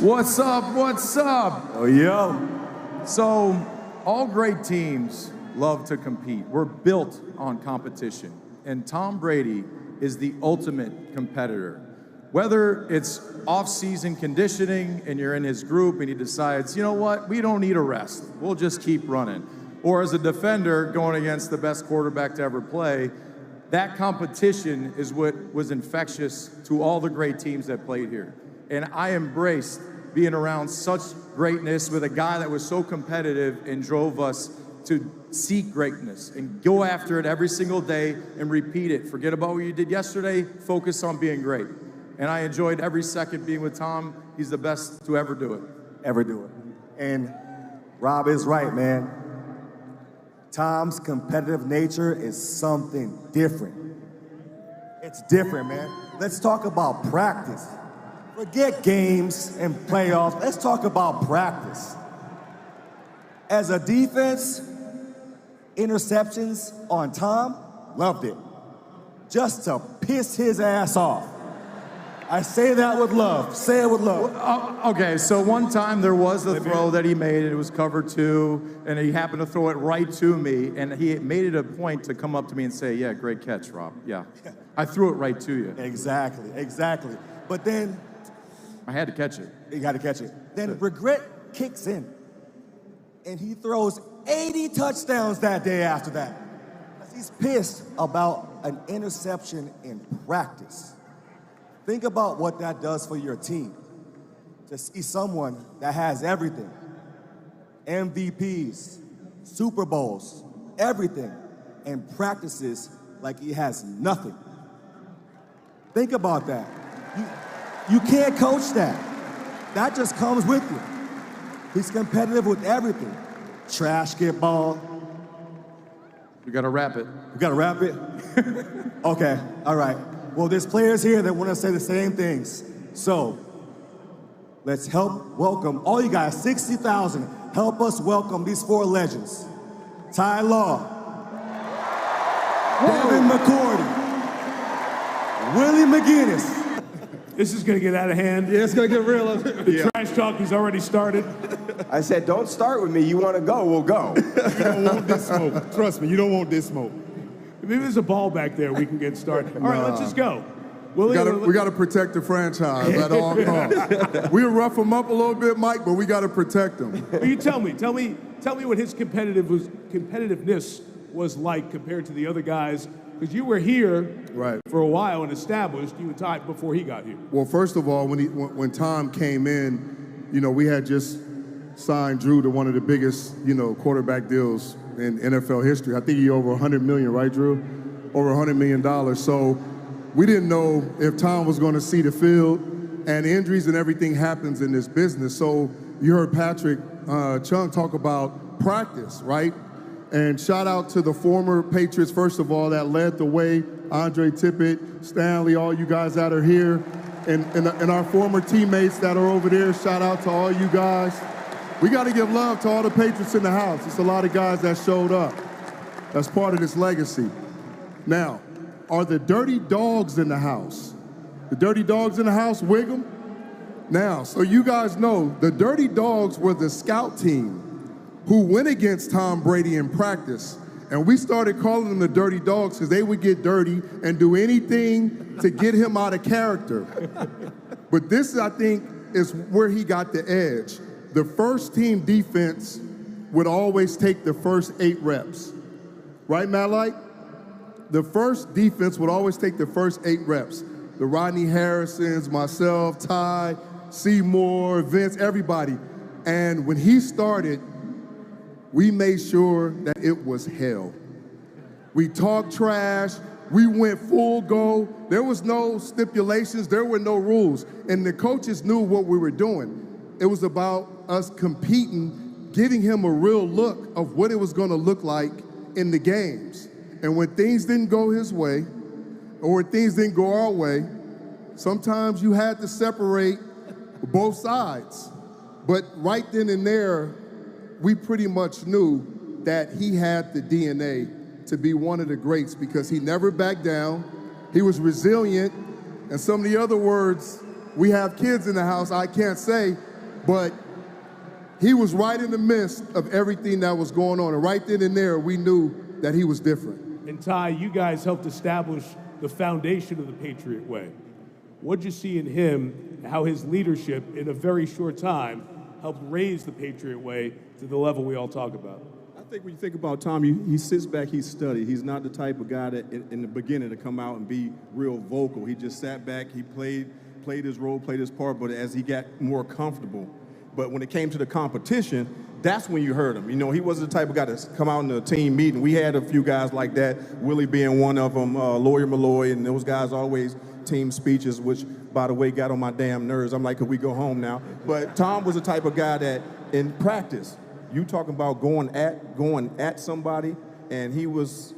What's up? What's up? Oh, yo. So, all great teams love to compete. We're built on competition. And Tom Brady is the ultimate competitor. Whether it's off-season conditioning and you're in his group and he decides, you know what, we don't need a rest. We'll just keep running. Or as a defender going against the best quarterback to ever play, that competition is what was infectious to all the great teams that played here. And I embraced being around such greatness with a guy that was so competitive and drove us to seek greatness and go after it every single day and repeat it. Forget about what you did yesterday, focus on being great. And I enjoyed every second being with Tom. He's the best to ever do it. Ever do it. And Rob is right, man. Tom's competitive nature is something different. It's different, man. Let's talk about practice. Forget games and playoffs. Let's talk about practice. As a defense, interceptions on Tom, loved it. Just to piss his ass off. I say that with love. Say it with love. Okay, so one time there was a throw that he made, and it was cover 2, and he happened to throw it right to me, and he made it a point to come up to me and say, yeah, great catch, Rob. Yeah. I threw it right to you. Exactly, exactly. But then I had to catch it. You got to catch it. Then regret kicks in, and he throws 80 touchdowns that day after that. He's pissed about an interception in practice. Think about what that does for your team. To see someone that has everything, MVPs, Super Bowls, everything, and practices like he has nothing. Think about that. You can't coach that. That just comes with you. He's competitive with everything. Trash get ball. We gotta wrap it. We gotta wrap it? Okay, all right. Well, there's players here that want to say the same things. So, let's help welcome all you guys, 60,000. Help us welcome these 4 legends. Ty Law, Devin McCourty, Willie McGinnis. This is going to get out of hand. Yeah, it's going to get real. The trash talk has already started. I said, don't start with me. You want to go, we'll go. You don't want this smoke. Trust me, you don't want this smoke. Maybe there's a ball back there. We can get started. All right, let's just go. Willie, we got to protect the franchise at all costs. We'll rough him up a little bit, Mike, but we got to protect him. Well, you tell me what his competitiveness was like compared to the other guys, because you were here for a while and established. You and Ty before he got here. Well, first of all, when Tom came in, you know, we had just signed Drew to one of the biggest, you know, quarterback deals in NFL history. I think he over $100 million, right, Drew? Over $100 million. So we didn't know if Tom was going to see the field, and injuries and everything happens in this business. So you heard Patrick Chung talk about practice, right? And shout out to the former Patriots, first of all, that led the way. Andre Tippett, Stanley, all you guys that are here, and our former teammates that are over there. Shout out to all you guys. We got to give love to all the Patriots in the house. It's a lot of guys that showed up. That's part of this legacy. Now, are the dirty dogs in the house? The dirty dogs in the house, Wiggum? Now, so you guys know, the dirty dogs were the scout team who went against Tom Brady in practice. And we started calling them the dirty dogs because they would get dirty and do anything to get him out of character. But this, I think, is where he got the edge. The first team defense would always take the first 8 reps. Right, Malike? The first defense would always take the first 8 reps. The Rodney Harrisons, myself, Ty, Seymour, Vince, everybody. And when he started, we made sure that it was hell. We talked trash. We went full go. There was no stipulations. There were no rules. And the coaches knew what we were doing. It was about us competing, giving him a real look of what it was going to look like in the games. And when things didn't go his way, or when things didn't go our way, sometimes you had to separate both sides. But right then and there, we pretty much knew that he had the DNA to be one of the greats because he never backed down. He was resilient. And some of the other words, we have kids in the house, I can't say, But he was right in the midst of everything that was going on. And right then and there, we knew that he was different. And Ty, you guys helped establish the foundation of the Patriot way. What'd you see in him, how his leadership in a very short time helped raise the Patriot way to the level we all talk about? I think when you think about Tom, he sits back, he studied. He's not the type of guy that in the beginning to come out and be real vocal. He just sat back, he played his role, played his part, but as he got more comfortable. But when it came to the competition, that's when you heard him. You know, he wasn't the type of guy to come out in a team meeting. We had a few guys like that, Willie being one of them, Lawyer Malloy, and those guys always team speeches, which, by the way, got on my damn nerves. I'm like, could we go home now? But Tom was the type of guy that, in practice, you talking about going at somebody, and he was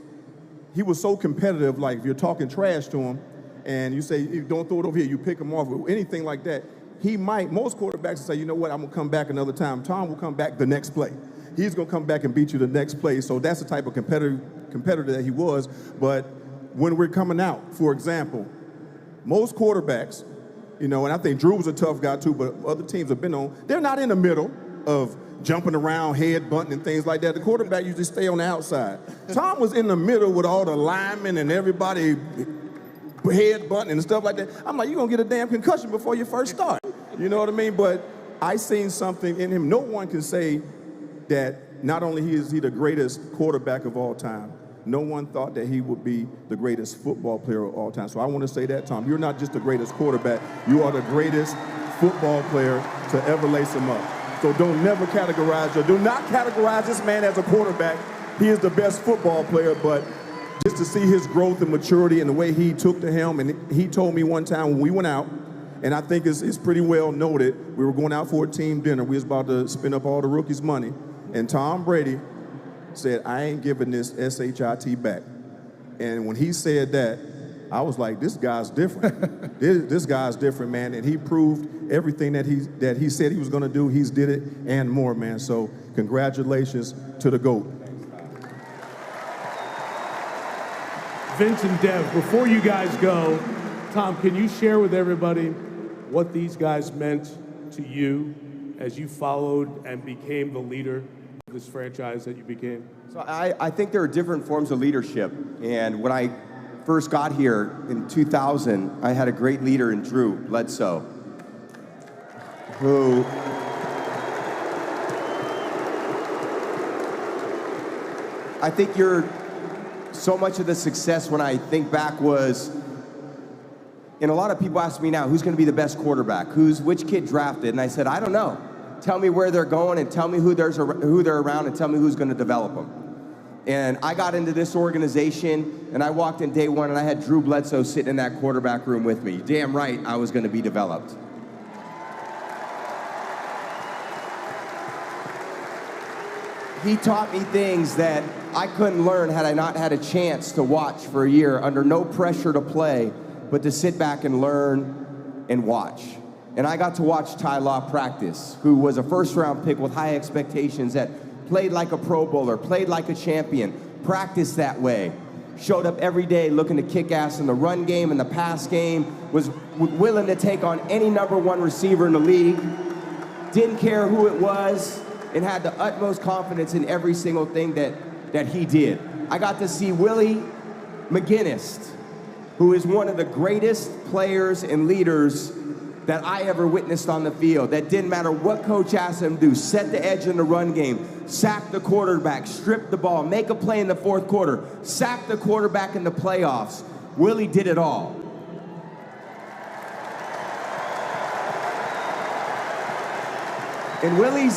so competitive. Like, if you're talking trash to him, and you say, don't throw it over here, you pick him off, or anything like that, most quarterbacks will say, you know what, I'm going to come back another time. Tom will come back the next play. He's going to come back and beat you the next play. So that's the type of competitor that he was. But when we're coming out, for example, most quarterbacks, you know, and I think Drew was a tough guy too, but other teams have been on, they're not in the middle of jumping around, head butting and things like that. The quarterback usually stay on the outside. Tom was in the middle with all the linemen and everybody head butting and stuff like that. I'm like, you're going to get a damn concussion before you first start. You know what I mean? But I seen something in him. No one can say that not only is he the greatest quarterback of all time, no one thought that he would be the greatest football player of all time. So I want to say that, Tom, you're not just the greatest quarterback, you are the greatest football player to ever lace him up. So do not categorize this man as a quarterback. He is the best football player, but just to see his growth and maturity and the way he took to him, and he told me one time when we went out, and I think it's pretty well noted, we were going out for a team dinner. We was about to spend up all the rookies' money, and Tom Brady said, I ain't giving this SHIT back. And when he said that, I was like, this guy's different. This guy's different, man, and he proved everything that he said he was going to do. He's did it and more, man. So congratulations to the GOAT. Vince and Dev, before you guys go, Tom, can you share with everybody what these guys meant to you as you followed and became the leader of this franchise that you became? So I think there are different forms of leadership. And when I first got here in 2000, I had a great leader in Drew Bledsoe, who I think so much of the success when I think back was, and a lot of people ask me now, who's going to be the best quarterback? Which kid drafted? And I said, I don't know. Tell me where they're going and tell me who they're around and tell me who's going to develop them. And I got into this organization and I walked in day one and I had Drew Bledsoe sitting in that quarterback room with me. Damn right, I was going to be developed. He taught me things that I couldn't learn had I not had a chance to watch for a year under no pressure to play, but to sit back and learn and watch. And I got to watch Ty Law practice, who was a first-round pick with high expectations that played like a Pro Bowler, played like a champion, practiced that way, showed up every day looking to kick ass in the run game and the pass game, was willing to take on any #1 receiver in the league, didn't care who it was, and had the utmost confidence in every single thing that he did. I got to see Willie McGinnis, who is one of the greatest players and leaders that I ever witnessed on the field, that didn't matter what coach asked him to do, set the edge in the run game, sack the quarterback, strip the ball, make a play in the fourth quarter, sack the quarterback in the playoffs. Willie did it all. And Willie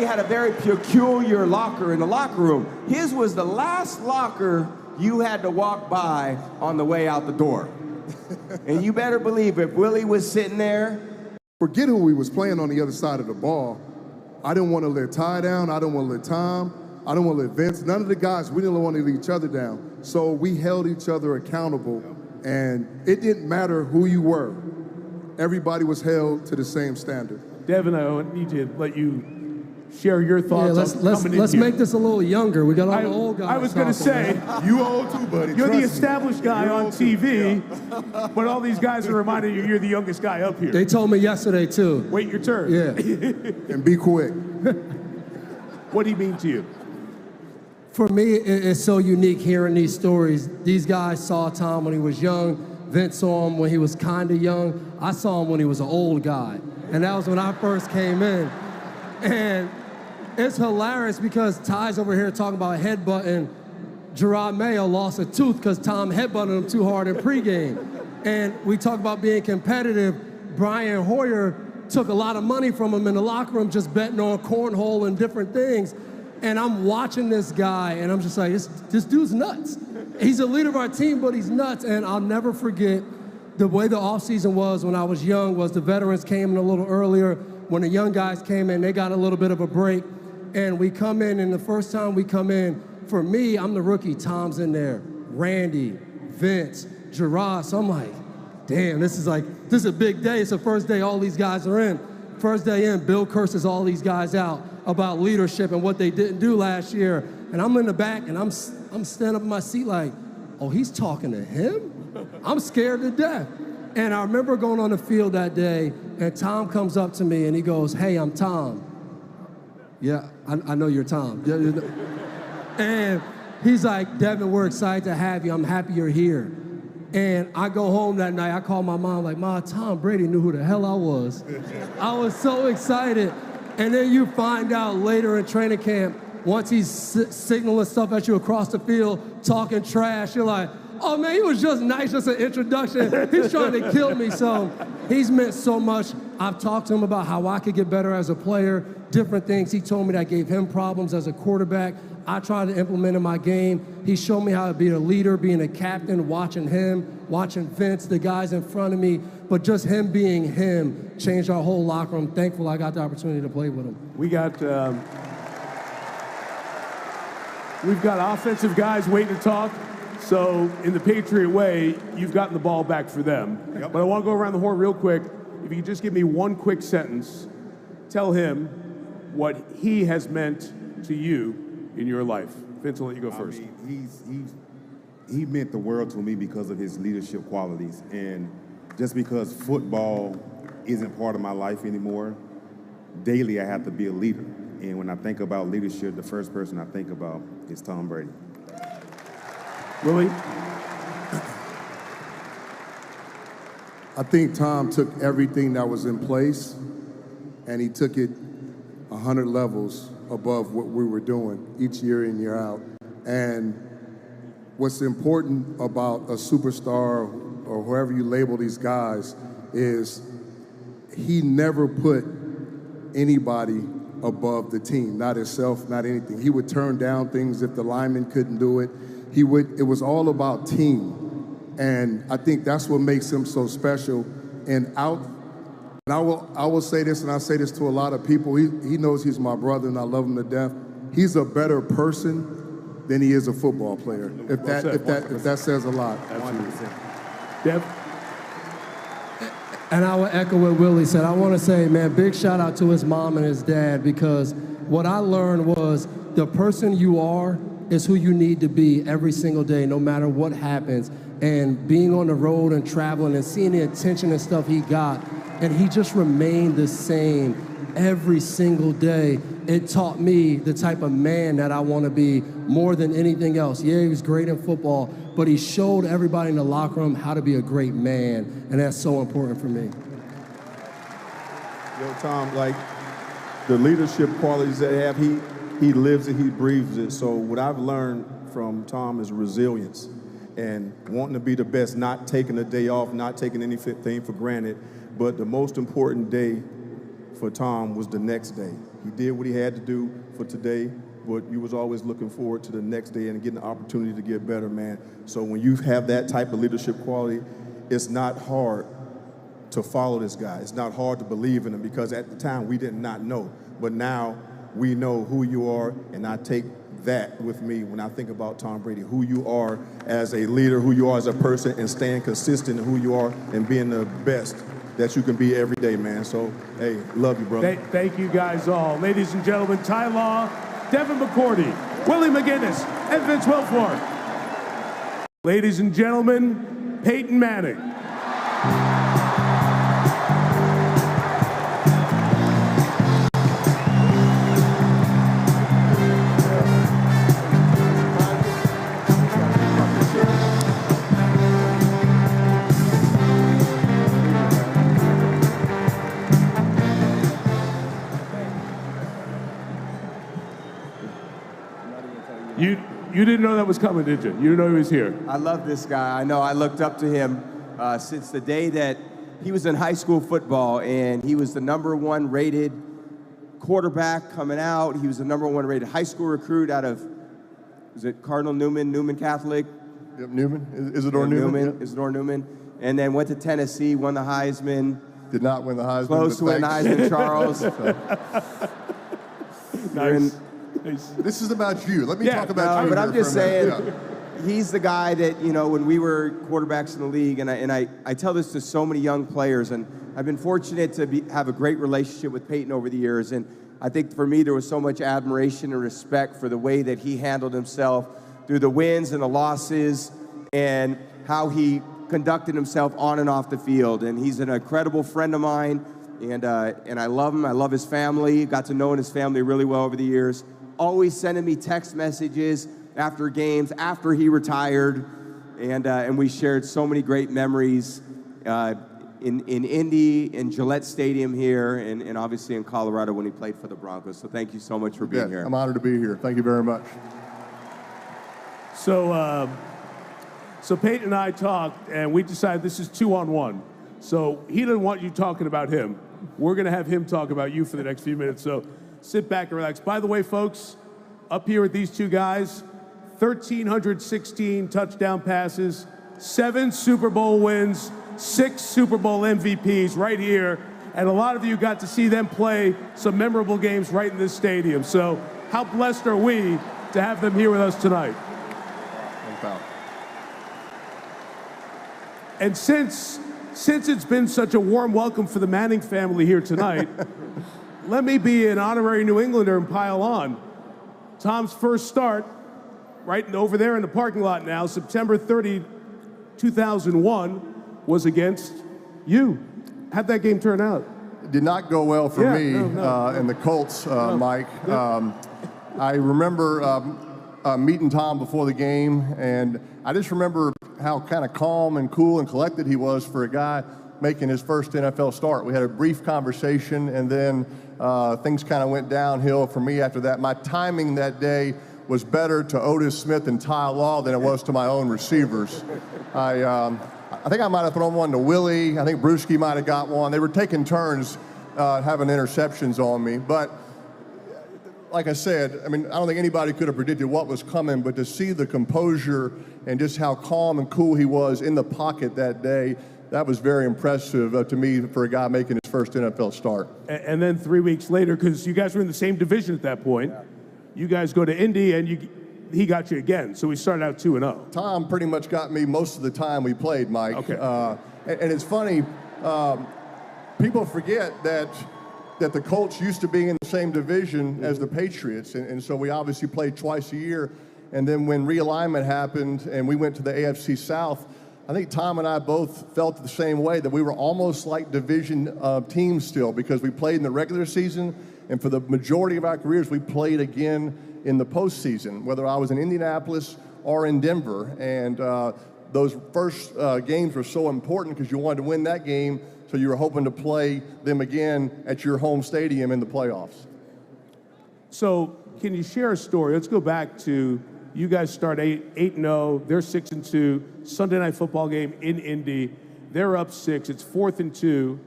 had a very peculiar locker in the locker room. His was the last locker you had to walk by on the way out the door. And you better believe if Willie was sitting there. Forget who we was playing on the other side of the ball. I didn't want to let Ty down. I didn't want to let Tom. I didn't want to let Vince. None of the guys, we didn't want to let each other down. So we held each other accountable. And it didn't matter who you were. Everybody was held to the same standard. Devin, I need to let you share your thoughts on coming in let's here. make this a little younger. We got all the old guys. I was going to say, You old too, buddy. you're the Trust me. established guy You're on old too. TV, but all these guys are reminding you you're the youngest guy up here. They told me yesterday too. Wait your turn. Yeah. And be quick. What do you mean to you? For me, it's so unique hearing these stories. These guys saw Tom when he was young. Vince saw him when he was kind of young. I saw him when he was an old guy. And that was when I first came in. And it's hilarious because Ty's over here talking about headbutting. Gerard Mayo lost a tooth because Tom headbutted him too hard in pregame. And we talk about being competitive. Brian Hoyer took a lot of money from him in the locker room just betting on cornhole and different things. And I'm watching this guy, and I'm just like, this dude's nuts. He's a leader of our team, but he's nuts. And I'll never forget the way the offseason was when I was young was the veterans came in a little earlier. When the young guys came in, they got a little bit of a break. And we come in, and the first time we come in, for me, I'm the rookie. Tom's in there. Randy, Vince, Gerard. So I'm like, damn, this is a big day. It's the first day all these guys are in. First day in, Bill curses all these guys out about leadership and what they didn't do last year. And I'm in the back, and I'm standing up in my seat like, oh, he's talking to him? I'm scared to death. And I remember going on the field that day, and Tom comes up to me, and he goes, hey, I'm Tom. Yeah, I know you're Tom. And he's like, Devin, we're excited to have you. I'm happy you're here. And I go home that night, I call my mom, like, Ma, Tom Brady knew who the hell I was. I was so excited. And then you find out later in training camp, once he's signaling stuff at you across the field, talking trash, you're like, oh man, he was just nice, just an introduction. He's trying to kill me. So he's meant so much. I've talked to him about how I could get better as a player, different things. He told me that gave him problems as a quarterback. I tried to implement in my game. He showed me how to be a leader, being a captain, watching him, watching Vince, the guys in front of me. But just him being him changed our whole locker room. Thankful I got the opportunity to play with him. We've got offensive guys waiting to talk. So in the Patriot way, you've gotten the ball back for them. Yep. But I want to go around the horn real quick. If you could just give me one quick sentence, tell him what he has meant to you in your life. Vince, I'll let you go first. I mean, he meant the world to me because of his leadership qualities. And just because football isn't part of my life anymore, daily I have to be a leader. And when I think about leadership, the first person I think about is Tom Brady. Willie? I think Tom took everything that was in place and he took it 100 levels above what we were doing each year in, year out. And what's important about a superstar or whoever you label these guys is he never put anybody above the team, not himself, not anything. He would turn down things if the lineman couldn't do it. It was all about team. And I think that's what makes him so special. And I will say this, and I say this to a lot of people. He knows he's my brother, and I love him to death. He's a better person than he is a football player. If that says a lot. Absolutely. Dev? And I will echo what Willie said. I want to say, man, big shout out to his mom and his dad, because what I learned was the person you are is who you need to be every single day, no matter what happens. And being on the road and traveling and seeing the attention and stuff he got, and he just remained the same every single day. It taught me the type of man that I want to be more than anything else. Yeah, he was great in football, but he showed everybody in the locker room how to be a great man, and that's so important for me. Yo, Tom, like the leadership qualities that have, he lives it, he breathes it. So what I've learned from Tom is resilience and wanting to be the best, not taking a day off, not taking anything for granted. But the most important day for Tom was the next day. He did what he had to do for today, but you was always looking forward to the next day and getting the opportunity to get better, man. So when you have that type of leadership quality, it's not hard to follow this guy. It's not hard to believe in him, because at the time we did not know. But now we know who you are, and I take that with me when I think about Tom Brady, who you are as a leader, who you are as a person, and staying consistent in who you are and being the best that you can be every day, man. So, hey, love you, brother. Thank you guys all. Ladies and gentlemen, Ty Law, Devin McCourty, Willie McGinnis, and Vince Wilfork. Ladies and gentlemen, Peyton Manning. You didn't know that was coming, did you? You didn't know he was here. I love this guy. I know I looked up to him since the day that he was in high school football, and he was the #1 rated quarterback coming out. He was the #1 rated high school recruit out of, was it Cardinal Newman Catholic? Yep, Newman. Isidore Newman. Yep. Isidore Newman. And then went to Tennessee, won the Heisman. Did not win the Heisman. Close to win the Heisman, Charles. Nice. This is about you. Let me talk about you. But I'm just saying, he's the guy that, you know, when we were quarterbacks in the league, and I tell this to so many young players, and I've been fortunate to have a great relationship with Peyton over the years, and I think for me there was so much admiration and respect for the way that he handled himself through the wins and the losses, and how he conducted himself on and off the field. And he's an incredible friend of mine, and I love him. I love his family. Got to know his family really well over the years. Always sending me text messages after games, after he retired, and we shared so many great memories in Indy, in Gillette Stadium here, and obviously in Colorado when he played for the Broncos. So thank you so much for being here. I'm honored to be here. Thank you very much. So Peyton and I talked, and we decided this is 2-on-1. So he didn't want you talking about him. We're going to have him talk about you for the next few minutes. So sit back and relax. By the way, folks, up here with these two guys, 1,316 touchdown passes, 7 Super Bowl wins, 6 Super Bowl MVPs right here. And a lot of you got to see them play some memorable games right in this stadium. So how blessed are we to have them here with us tonight? And since it's been such a warm welcome for the Manning family here tonight, let me be an honorary New Englander and pile on. Tom's first start, right over there in the parking lot now, September 30, 2001, was against you. How'd that game turn out? It did not go well for me and the Colts, Mike. I remember meeting Tom before the game, and I just remember how kind of calm and cool and collected he was for a guy making his first NFL start. We had a brief conversation, and then things kind of went downhill for me after that. My timing that day was better to Otis Smith and Ty Law than it was to my own receivers. I think I might have thrown one to Willie. I think Brewski might have got one. They were taking turns having interceptions on me. But like I said, I mean, I don't think anybody could have predicted what was coming, but to see the composure and just how calm and cool he was in the pocket that day, that was very impressive to me for a guy making his first NFL start. And then 3 weeks later, because you guys were in the same division at that point, you guys go to Indy, and he got you again. So we started out 2-0. Tom pretty much got me most of the time we played, Mike. Okay. And it's funny, people forget that the Colts used to be in the same division as the Patriots, and so we obviously played twice a year. And then when realignment happened and we went to the AFC South, I think Tom and I both felt the same way, that we were almost like division teams still, because we played in the regular season, and for the majority of our careers, we played again in the postseason, whether I was in Indianapolis or in Denver. And those first games were so important because you wanted to win that game, so you were hoping to play them again at your home stadium in the playoffs. So can you share a story? Let's go back to, you guys start 8-0, they're 6-2, Sunday Night Football game in Indy, they're up 6, it's 4th and 2.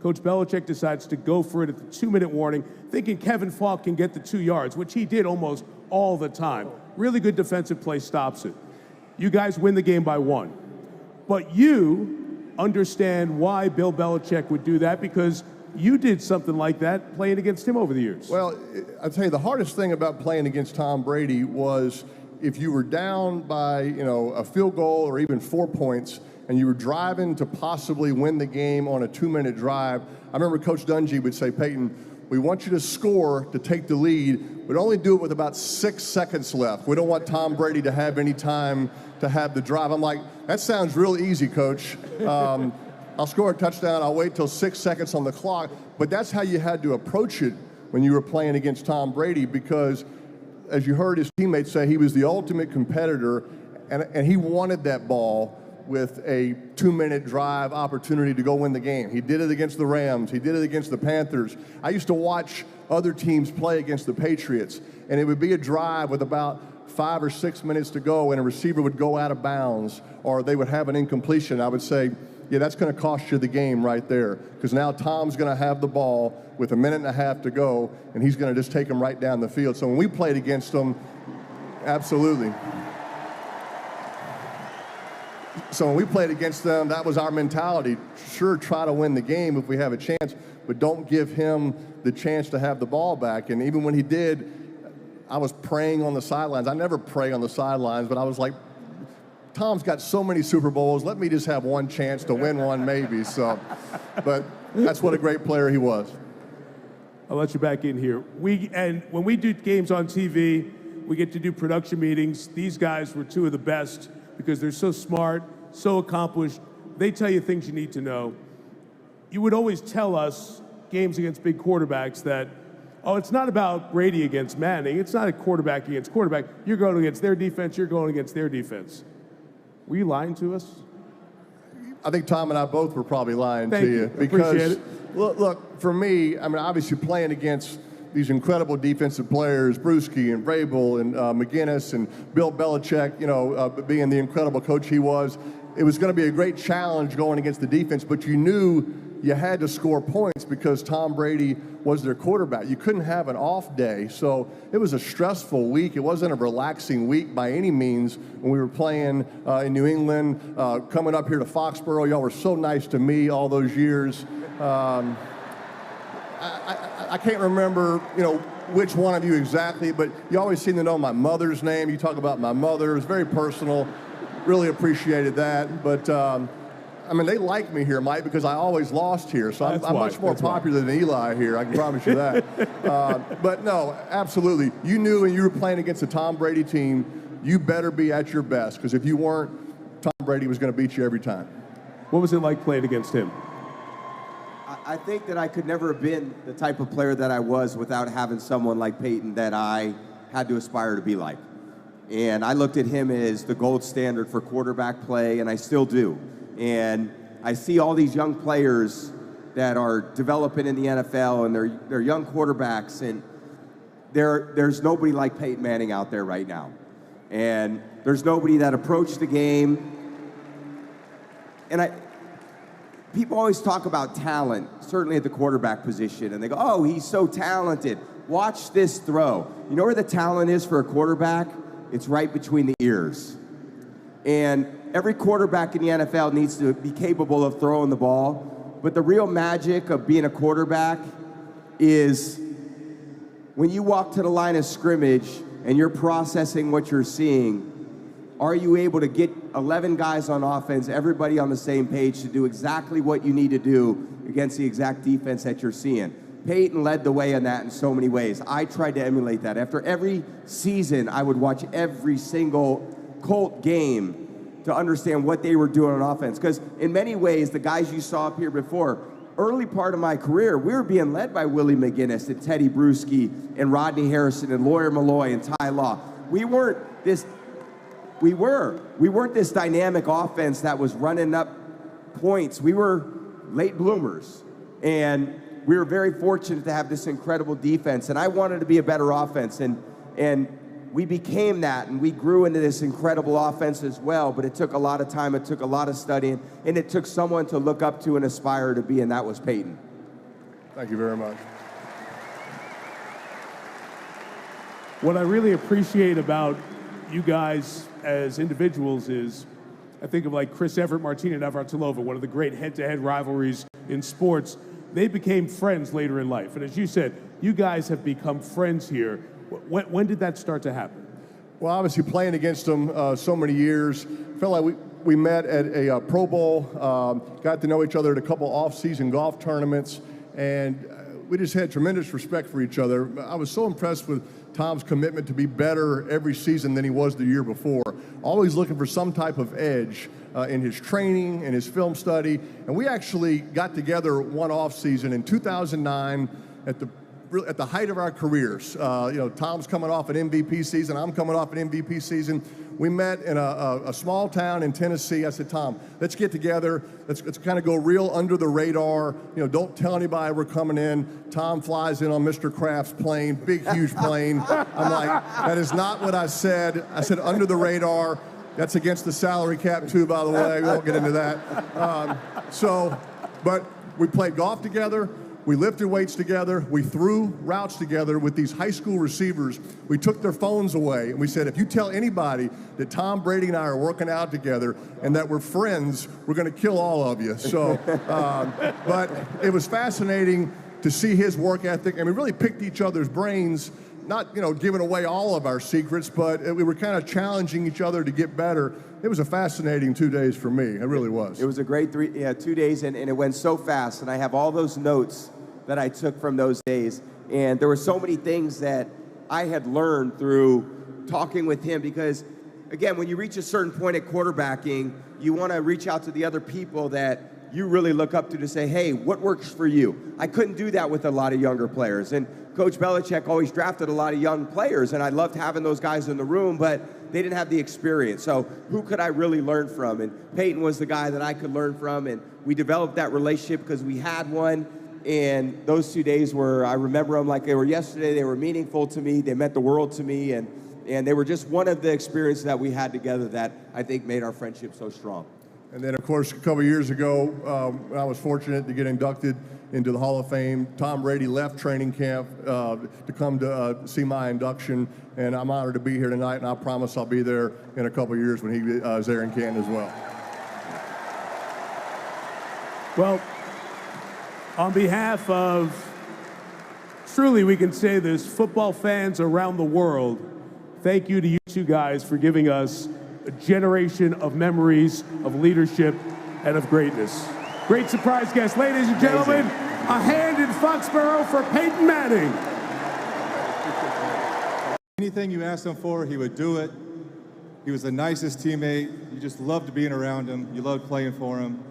Coach Belichick decides to go for it at the 2-minute warning, thinking Kevin Falk can get the 2 yards, which he did almost all the time. Really good defensive play stops it. You guys win the game by 1. But you understand why Bill Belichick would do that, because you did something like that playing against him over the years. Well, I'll tell you, the hardest thing about playing against Tom Brady was if you were down by, a field goal or even 4 points, and you were driving to possibly win the game on a 2-minute drive, I remember Coach Dungy would say, Peyton, we want you to score to take the lead, but only do it with about 6 seconds left. We don't want Tom Brady to have any time to have the drive. I'm like, that sounds real easy, Coach. I'll score a touchdown, I'll wait till 6 seconds on the clock. But that's how you had to approach it when you were playing against Tom Brady, because as you heard his teammates say, he was the ultimate competitor, and he wanted that ball with a 2-minute drive opportunity to go win the game. He did it against the Rams. He did it against the Panthers. I used to watch other teams play against the Patriots, and it would be a drive with about 5 or 6 minutes to go, and a receiver would go out of bounds, or they would have an incompletion. I would say, yeah, that's going to cost you the game right there, because now Tom's going to have the ball with 1.5 minutes to go, and he's going to just take him right down the field. So when we played against him, absolutely. So when we played against them, that was our mentality. Sure, try to win the game if we have a chance, but don't give him the chance to have the ball back. And even when he did, I was praying on the sidelines. I never pray on the sidelines, but I was like, Tom's got so many Super Bowls, let me just have one chance to win one maybe. So, but that's what a great player he was. I'll let you back in here. And when we do games on TV, we get to do production meetings. These guys were two of the best because they're so smart, so accomplished. They tell you things you need to know. You would always tell us, games against big quarterbacks, that, oh, it's not about Brady against Manning. It's not a quarterback against quarterback. You're going against their defense. You're going against their defense. Were you lying to us? I think Tom and I both were probably lying Thank to you. because Appreciate it. look, for me, I mean, obviously playing against these incredible defensive players, Brewski and Vrabel and McGinnis and Bill Belichick, you know, being the incredible coach he was, it was going to be a great challenge going against the defense, but you knew you had to score points because Tom Brady was their quarterback. You couldn't have an off day, so it was a stressful week. It wasn't a relaxing week by any means when we were playing in New England, coming up here to Foxborough. Y'all were so nice to me all those years. I can't remember, you know, which one of you exactly, but you always seem to know my mother's name. You talk about my mother. It was very personal. Really appreciated that. But, I mean, they like me here, Mike, because I always lost here. So I'm much more popular than Eli here. I can promise you that. But, no, absolutely. You knew when you were playing against a Tom Brady team, you better be at your best, because if you weren't, Tom Brady was going to beat you every time. What was it like playing against him? I think that I could never have been the type of player that I was without having someone like Peyton that I had to aspire to be like. And I looked at him as the gold standard for quarterback play, and I still do. And I see all these young players that are developing in the NFL, and they're young quarterbacks, and there's nobody like Peyton Manning out there right now. And there's nobody that approached the game. And people always talk about talent, certainly at the quarterback position, and they go, oh, he's so talented. Watch this throw. You know where the talent is for a quarterback? It's right between the ears. And every quarterback in the NFL needs to be capable of throwing the ball, but the real magic of being a quarterback is when you walk to the line of scrimmage and you're processing what you're seeing, are you able to get 11 guys on offense, everybody on the same page to do exactly what you need to do against the exact defense that you're seeing? Peyton led the way in that in so many ways. I tried to emulate that. After every season, I would watch every single Colt game to understand what they were doing on offense. Because in many ways, the guys you saw up here before, early part of my career, we were being led by Willie McGinnis and Teddy Bruschi and Rodney Harrison and Lawyer Malloy and Ty Law. We weren't this dynamic offense that was running up points. We were late bloomers. And we were very fortunate to have this incredible defense. And I wanted to be a better offense. And we became that, and we grew into this incredible offense as well. But it took a lot of time. It took a lot of studying. And it took someone to look up to and aspire to be, and that was Peyton. Thank you very much. What I really appreciate about you guys as individuals is, I think of like Chris Everett, Martina Navratilova, one of the great head-to-head rivalries in sports. They became friends later in life. And as you said, you guys have become friends here. When did that start to happen? Well, obviously playing against them so many years, felt like we met at a Pro Bowl, got to know each other at a couple off-season golf tournaments, and we just had tremendous respect for each other. I was so impressed with Tom's commitment to be better every season than he was the year before, always looking for some type of edge in his training and his film study. And we actually got together one off season in 2009 at the height of our careers. Tom's coming off an MVP season, I'm coming off an MVP season. We met in a small town in Tennessee. I said, Tom, let's get together. Let's kind of go real under the radar. Don't tell anybody we're coming in. Tom flies in on Mr. Kraft's plane, big, huge plane. I'm like, that is not what I said. I said under the radar. That's against the salary cap too, by the way. We won't get into that. But we played golf together. We lifted weights together. We threw routes together with these high school receivers. We took their phones away, and we said, if you tell anybody that Tom Brady and I are working out together and that we're friends, we're going to kill all of you. So, but it was fascinating to see his work ethic, and we really picked each other's brains, not giving away all of our secrets, but we were kind of challenging each other to get better. It was a fascinating 2 days for me. It really was. It was a great 2 days, and it went so fast. And I have all those notes that I took from those days. And there were so many things that I had learned through talking with him because, again, when you reach a certain point at quarterbacking, you want to reach out to the other people that you really look up to say, hey, what works for you? I couldn't do that with a lot of younger players. And Coach Belichick always drafted a lot of young players, and I loved having those guys in the room, but they didn't have the experience. So who could I really learn from? And Peyton was the guy that I could learn from, and we developed that relationship because we had one. And those 2 days were, I remember them like they were yesterday. They were meaningful to me. They meant the world to me, and they were just one of the experiences that we had together that I think made our friendship so strong. And then, of course, a couple years ago, I was fortunate to get inducted into the Hall of Fame. Tom Brady left training camp to come to see my induction, and I'm honored to be here tonight, and I promise I'll be there in a couple years when he is there in Canton as well. Well, on behalf of, truly we can say this, football fans around the world, thank you to you two guys for giving us a generation of memories, of leadership, and of greatness. Great surprise guest. Ladies and gentlemen, a hand in Foxborough for Peyton Manning. Anything you asked him for, he would do it. He was the nicest teammate. You just loved being around him. You loved playing for him.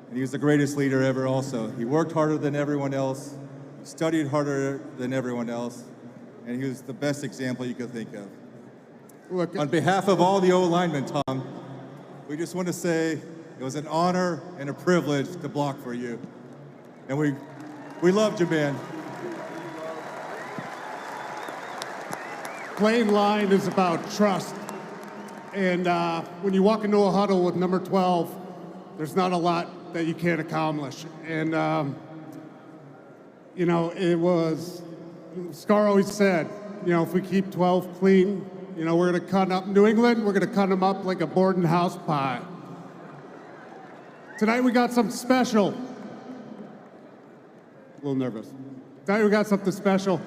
And he was the greatest leader ever also. He worked harder than everyone else, studied harder than everyone else, and he was the best example you could think of. Look, on behalf of all the O-linemen, Tom, we just want to say it was an honor and a privilege to block for you. And we loved you, man. Playing line is about trust. And when you walk into a huddle with number 12, there's not a lot that you can't accomplish. And, it was, Scar always said, if we keep 12 clean, we're going to cut up New England, we're going to cut them up like a Borden house pie. Tonight we got something special. A little nervous. Tonight we got something special.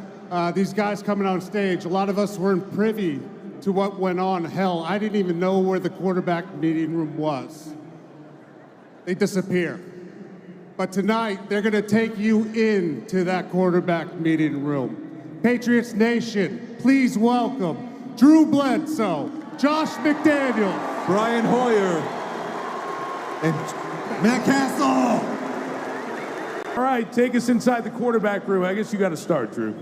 These guys coming on stage, a lot of us weren't privy to what went on. Hell, I didn't even know where the quarterback meeting room was. They disappear. But tonight, they're going to take you into that quarterback meeting room. Patriots Nation, please welcome Drew Bledsoe, Josh McDaniels, Brian Hoyer, and Matt Castle. All right, take us inside the quarterback room. I guess you got to start, Drew.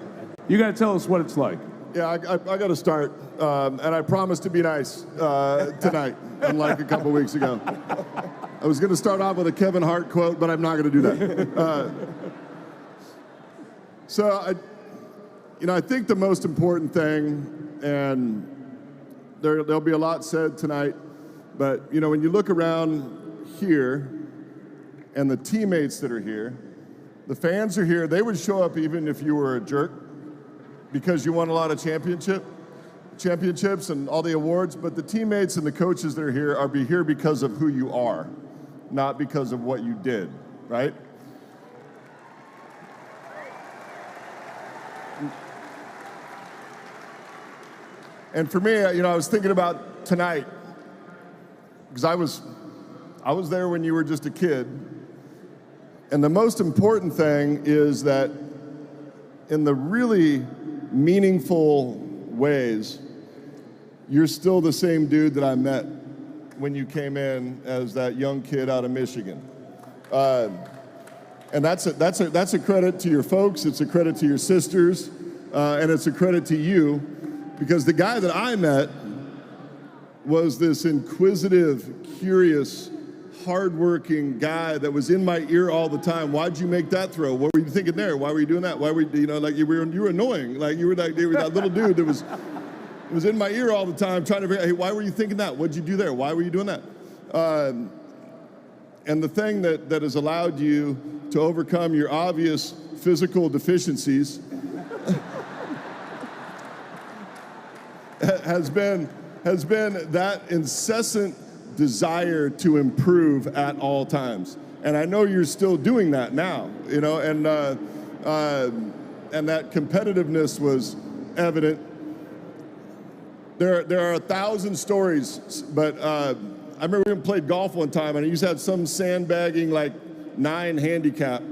You got to tell us what it's like. Yeah, I got to start, and I promise to be nice tonight, unlike a couple weeks ago. I was going to start off with a Kevin Hart quote, but I'm not going to do that. I think the most important thing, and there'll be a lot said tonight, but, when you look around here and the teammates that are here, the fans are here. They would show up even if you were a jerk because you won a lot of championships and all the awards, but the teammates and the coaches that are here because of who you are, not because of what you did, right? And for me, I was thinking about tonight, because I was I was there when you were just a kid. And the most important thing is that in the really meaningful ways, you're still the same dude that I met when you came in as that young kid out of Michigan. And that's a credit to your folks, it's a credit to your sisters, and it's a credit to you, because the guy that I met was this inquisitive, curious, hardworking guy that was in my ear all the time. Why'd you make that throw? What were you thinking there? Why were you doing that? Why were you, like you were annoying. Like you were that little dude that was in my ear all the time trying to figure out, hey, why were you thinking that? What'd you do there? Why were you doing that? And the thing that has allowed you to overcome your obvious physical deficiencies has been that incessant desire to improve at all times. And I know you're still doing that now, you know, and that competitiveness was evident. There are 1,000 stories, but I remember we played golf one time, and I used to have some sandbagging, like 9 handicap.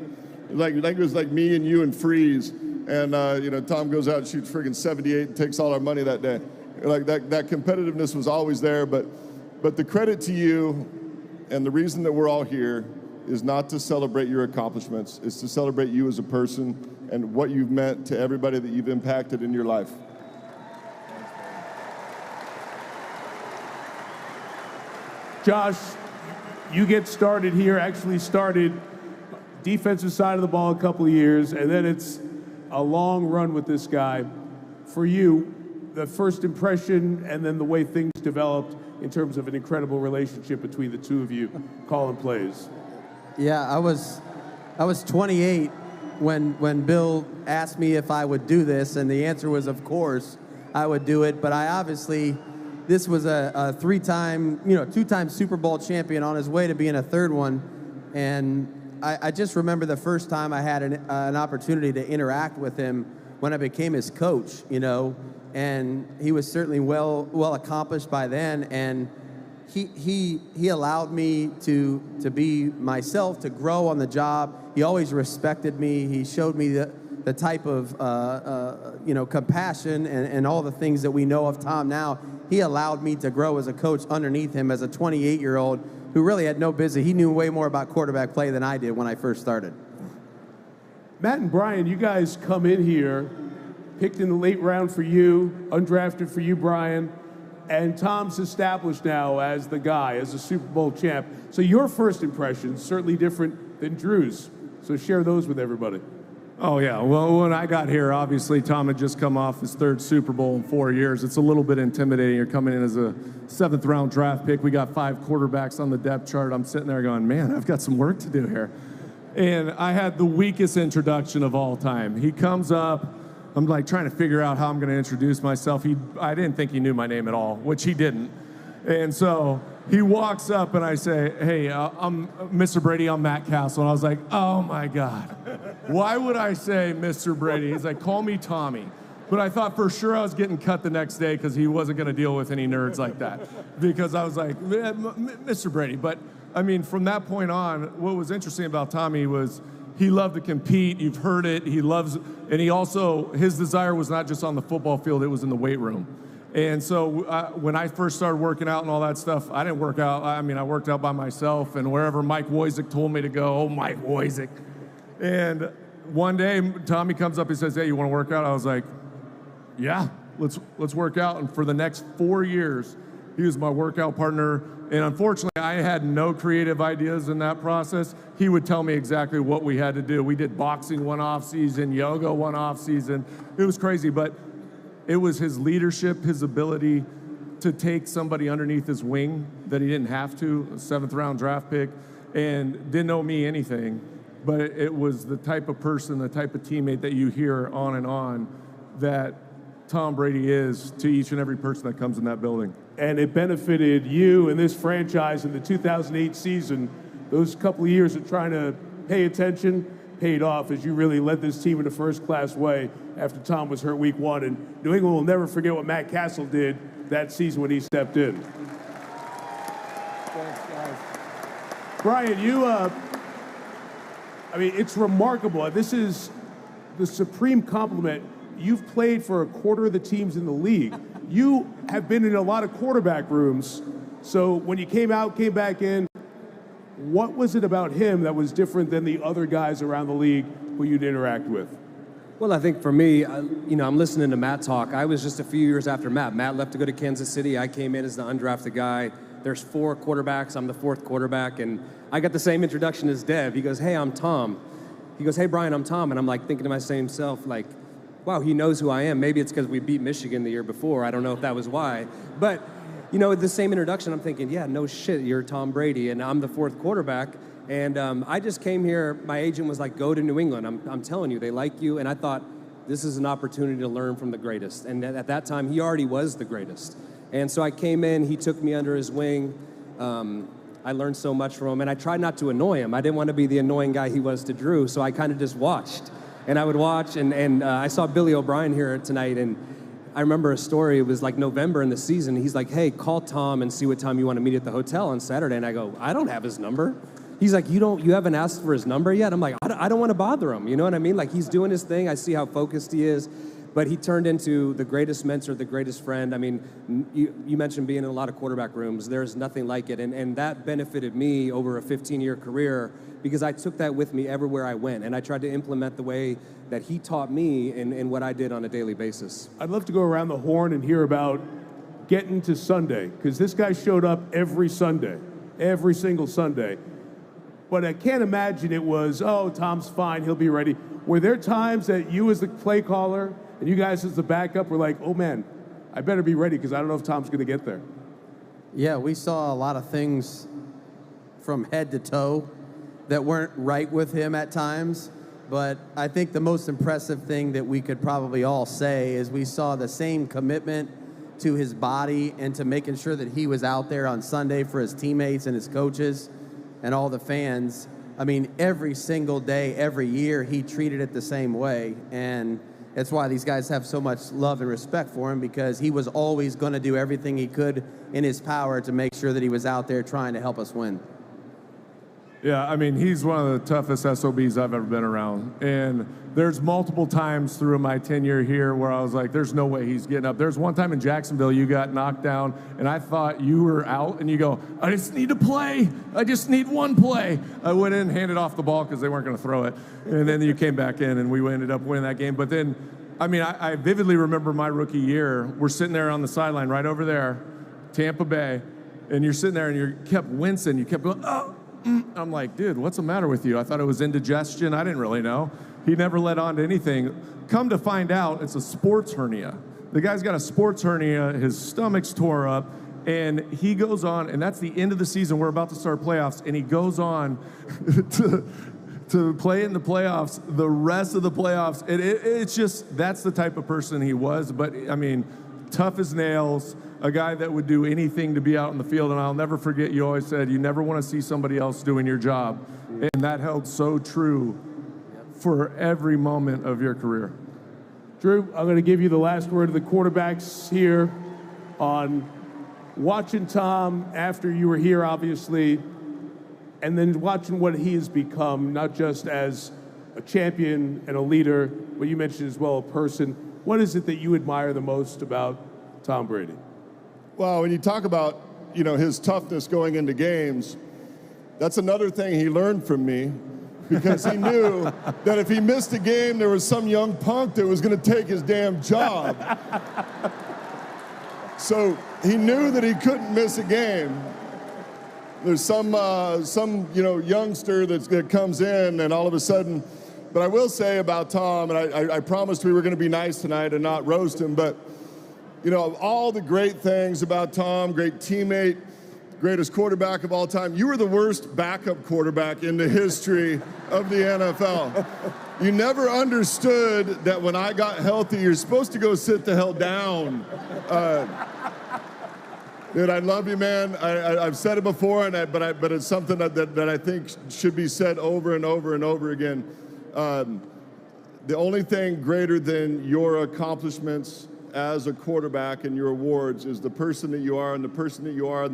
Like it was like me and you and Freeze, and you know, Tom goes out and shoots friggin' 78 and takes all our money that day. Like that competitiveness was always there, but the credit to you, and the reason that we're all here, is not to celebrate your accomplishments. It's to celebrate you as a person and what you've meant to everybody that you've impacted in your life. Josh, you get started here, actually started defensive side of the ball a couple of years, and then it's a long run with this guy. For you, the first impression and then the way things developed in terms of an incredible relationship between the two of you calling plays. Yeah, I was 28 when Bill asked me if I would do this, and the answer was, of course, I would do it. But I obviously, this was a 2-time Super Bowl champion on his way to being a third one, and I just remember the first time I had an opportunity to interact with him when I became his coach, you know, and he was certainly well accomplished by then, and he allowed me to be myself, to grow on the job. He always respected me. He showed me the type of compassion and all the things that we know of Tom now. He allowed me to grow as a coach underneath him as a 28-year-old who really had no business. He knew way more about quarterback play than I did when I first started. Matt and Brian, you guys come in here, picked in the late round for you, undrafted for you, Brian, and Tom's established now as the guy, as a Super Bowl champ. So your first impressions certainly different than Drew's. So share those with everybody. Oh, yeah. Well, when I got here, obviously, Tom had just come off his 3rd Super Bowl in 4 years. It's a little bit intimidating. You're coming in as a 7th-round draft pick. We got 5 quarterbacks on the depth chart. I'm sitting there going, man, I've got some work to do here. And I had the weakest introduction of all time. He comes up. I'm like trying to figure out how I'm going to introduce myself. I didn't think he knew my name at all, which he didn't. And so he walks up and I say, hey, I'm Mr. Brady, I'm Matt Castle. And I was like, oh my God, why would I say Mr. Brady? He's like, call me Tommy. But I thought for sure I was getting cut the next day because he wasn't going to deal with any nerds like that. Because I was like, Mr. Brady. But I mean, from that point on, what was interesting about Tommy was he loved to compete. You've heard it. He loves, and he also, his desire was not just on the football field, it was in the weight room. And so when I first started working out and all that stuff, I didn't work out. I mean, I worked out by myself, and wherever Mike Wojcik told me to go, oh, Mike Wojcik. And one day, Tommy comes up and says, hey, you want to work out? I was like, yeah, let's work out. And for the next 4 years, he was my workout partner. And unfortunately, I had no creative ideas in that process. He would tell me exactly what we had to do. We did boxing one off season, yoga one off season. It was crazy, but it was his leadership, his ability to take somebody underneath his wing that he didn't have to, a 7th-round draft pick, and didn't owe me anything. But it was the type of person, the type of teammate that you hear on and on that Tom Brady is to each and every person that comes in that building. And it benefited you and this franchise in the 2008 season. Those couple of years of trying to pay attention paid off as you really led this team in a first-class way after Tom was hurt week 1. And New England will never forget what Matt Castle did that season when he stepped in. Thanks, guys. Brian, I mean, it's remarkable. This is the supreme compliment. You've played for a quarter of the teams in the league. You have been in a lot of quarterback rooms. So when you came back in, what was it about him that was different than the other guys around the league who you'd interact with? Well, I think for me, I'm listening to Matt talk. I was just a few years after Matt. Matt left to go to Kansas City. I came in as the undrafted guy. There's 4 quarterbacks. I'm the 4th quarterback. And I got the same introduction as Dev. He goes, hey, I'm Tom. He goes, hey, Brian, I'm Tom. And I'm like thinking to my same self, like, wow, he knows who I am. Maybe it's because we beat Michigan the year before. I don't know if that was why. But, the same introduction, I'm thinking, yeah, no shit, you're Tom Brady. And I'm the 4th quarterback. And I just came here. My agent was like, go to New England. I'm telling you, they like you. And I thought, this is an opportunity to learn from the greatest. And at that time, he already was the greatest. And so I came in, he took me under his wing. I learned so much from him, and I tried not to annoy him. I didn't want to be the annoying guy he was to Drew, so I kind of just watched. And I would watch, and I saw Billy O'Brien here tonight, and I remember a story. It was like November in the season. He's like, hey, call Tom and see what time you want to meet at the hotel on Saturday. And I go, I don't have his number. He's like, you haven't asked for his number yet? I'm like, I don't want to bother him. You know what I mean? Like, he's doing his thing. I see how focused he is. But he turned into the greatest mentor, the greatest friend. I mean, you mentioned being in a lot of quarterback rooms. There's nothing like it. And that benefited me over a 15-year career because I took that with me everywhere I went. And I tried to implement the way that he taught me in what I did on a daily basis. I'd love to go around the horn and hear about getting to Sunday, because this guy showed up every Sunday, every single Sunday. But I can't imagine it was, oh, Tom's fine, he'll be ready. Were there times that you as the play caller and you guys as the backup were like, oh man, I better be ready because I don't know if Tom's going to get there? Yeah, we saw a lot of things from head to toe that weren't right with him at times. But I think the most impressive thing that we could probably all say is we saw the same commitment to his body and to making sure that he was out there on Sunday for his teammates and his coaches and all the fans. I mean, every single day, every year, he treated it the same way. And that's why these guys have so much love and respect for him, because he was always going to do everything he could in his power to make sure that he was out there trying to help us win. Yeah, I mean, he's one of the toughest SOBs I've ever been around. And there's multiple times through my tenure here where I was like, there's no way he's getting up. There's one time in Jacksonville you got knocked down, and I thought you were out, and you go, I just need to play. I just need one play. I went in and handed off the ball because they weren't going to throw it. And then you came back in, and we ended up winning that game. But then, I mean, I vividly remember my rookie year. We're sitting there on the sideline right over there, Tampa Bay, and you're sitting there, and you kept wincing. You kept going, oh. I'm like, dude, what's the matter with you? I thought it was indigestion. I didn't really know. He never led on to anything. Come to find out, it's a sports hernia. The guy's got a sports hernia. His stomach's tore up. And he goes on, and that's the end of the season. We're about to start playoffs. And he goes on to play in the playoffs, the rest of the playoffs. And it's just, that's the type of person he was. But, I mean, tough as nails. A guy that would do anything to be out in the field. And I'll never forget, you always said, you never want to see somebody else doing your job. And that held so true for every moment of your career. Drew, I'm going to give you the last word of the quarterbacks here on watching Tom after you were here, obviously, and then watching what he has become, not just as a champion and a leader, but you mentioned as well a person. What is it that you admire the most about Tom Brady? Well, when you talk about, his toughness going into games, that's another thing he learned from me, because he knew that if he missed a game, there was some young punk that was going to take his damn job. So he knew that he couldn't miss a game. There's some youngster that comes in, and all of a sudden. But I will say about Tom, and I promised we were going to be nice tonight and not roast him, but of all the great things about Tom, great teammate, greatest quarterback of all time, you were the worst backup quarterback in the history of the NFL. You never understood that when I got healthy, you're supposed to go sit the hell down. Dude, I love you, man. I've said it before, but it's something that I think should be said over and over and over again. The only thing greater than your accomplishments as a quarterback and your awards is the person that you are, and the person that you are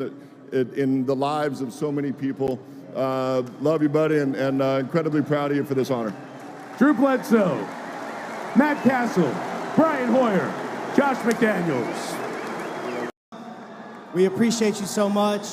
in the lives of so many people. Love you, buddy, and incredibly proud of you for this honor. Drew Bledsoe, Matt Castle, Brian Hoyer, Josh McDaniels. We appreciate you so much.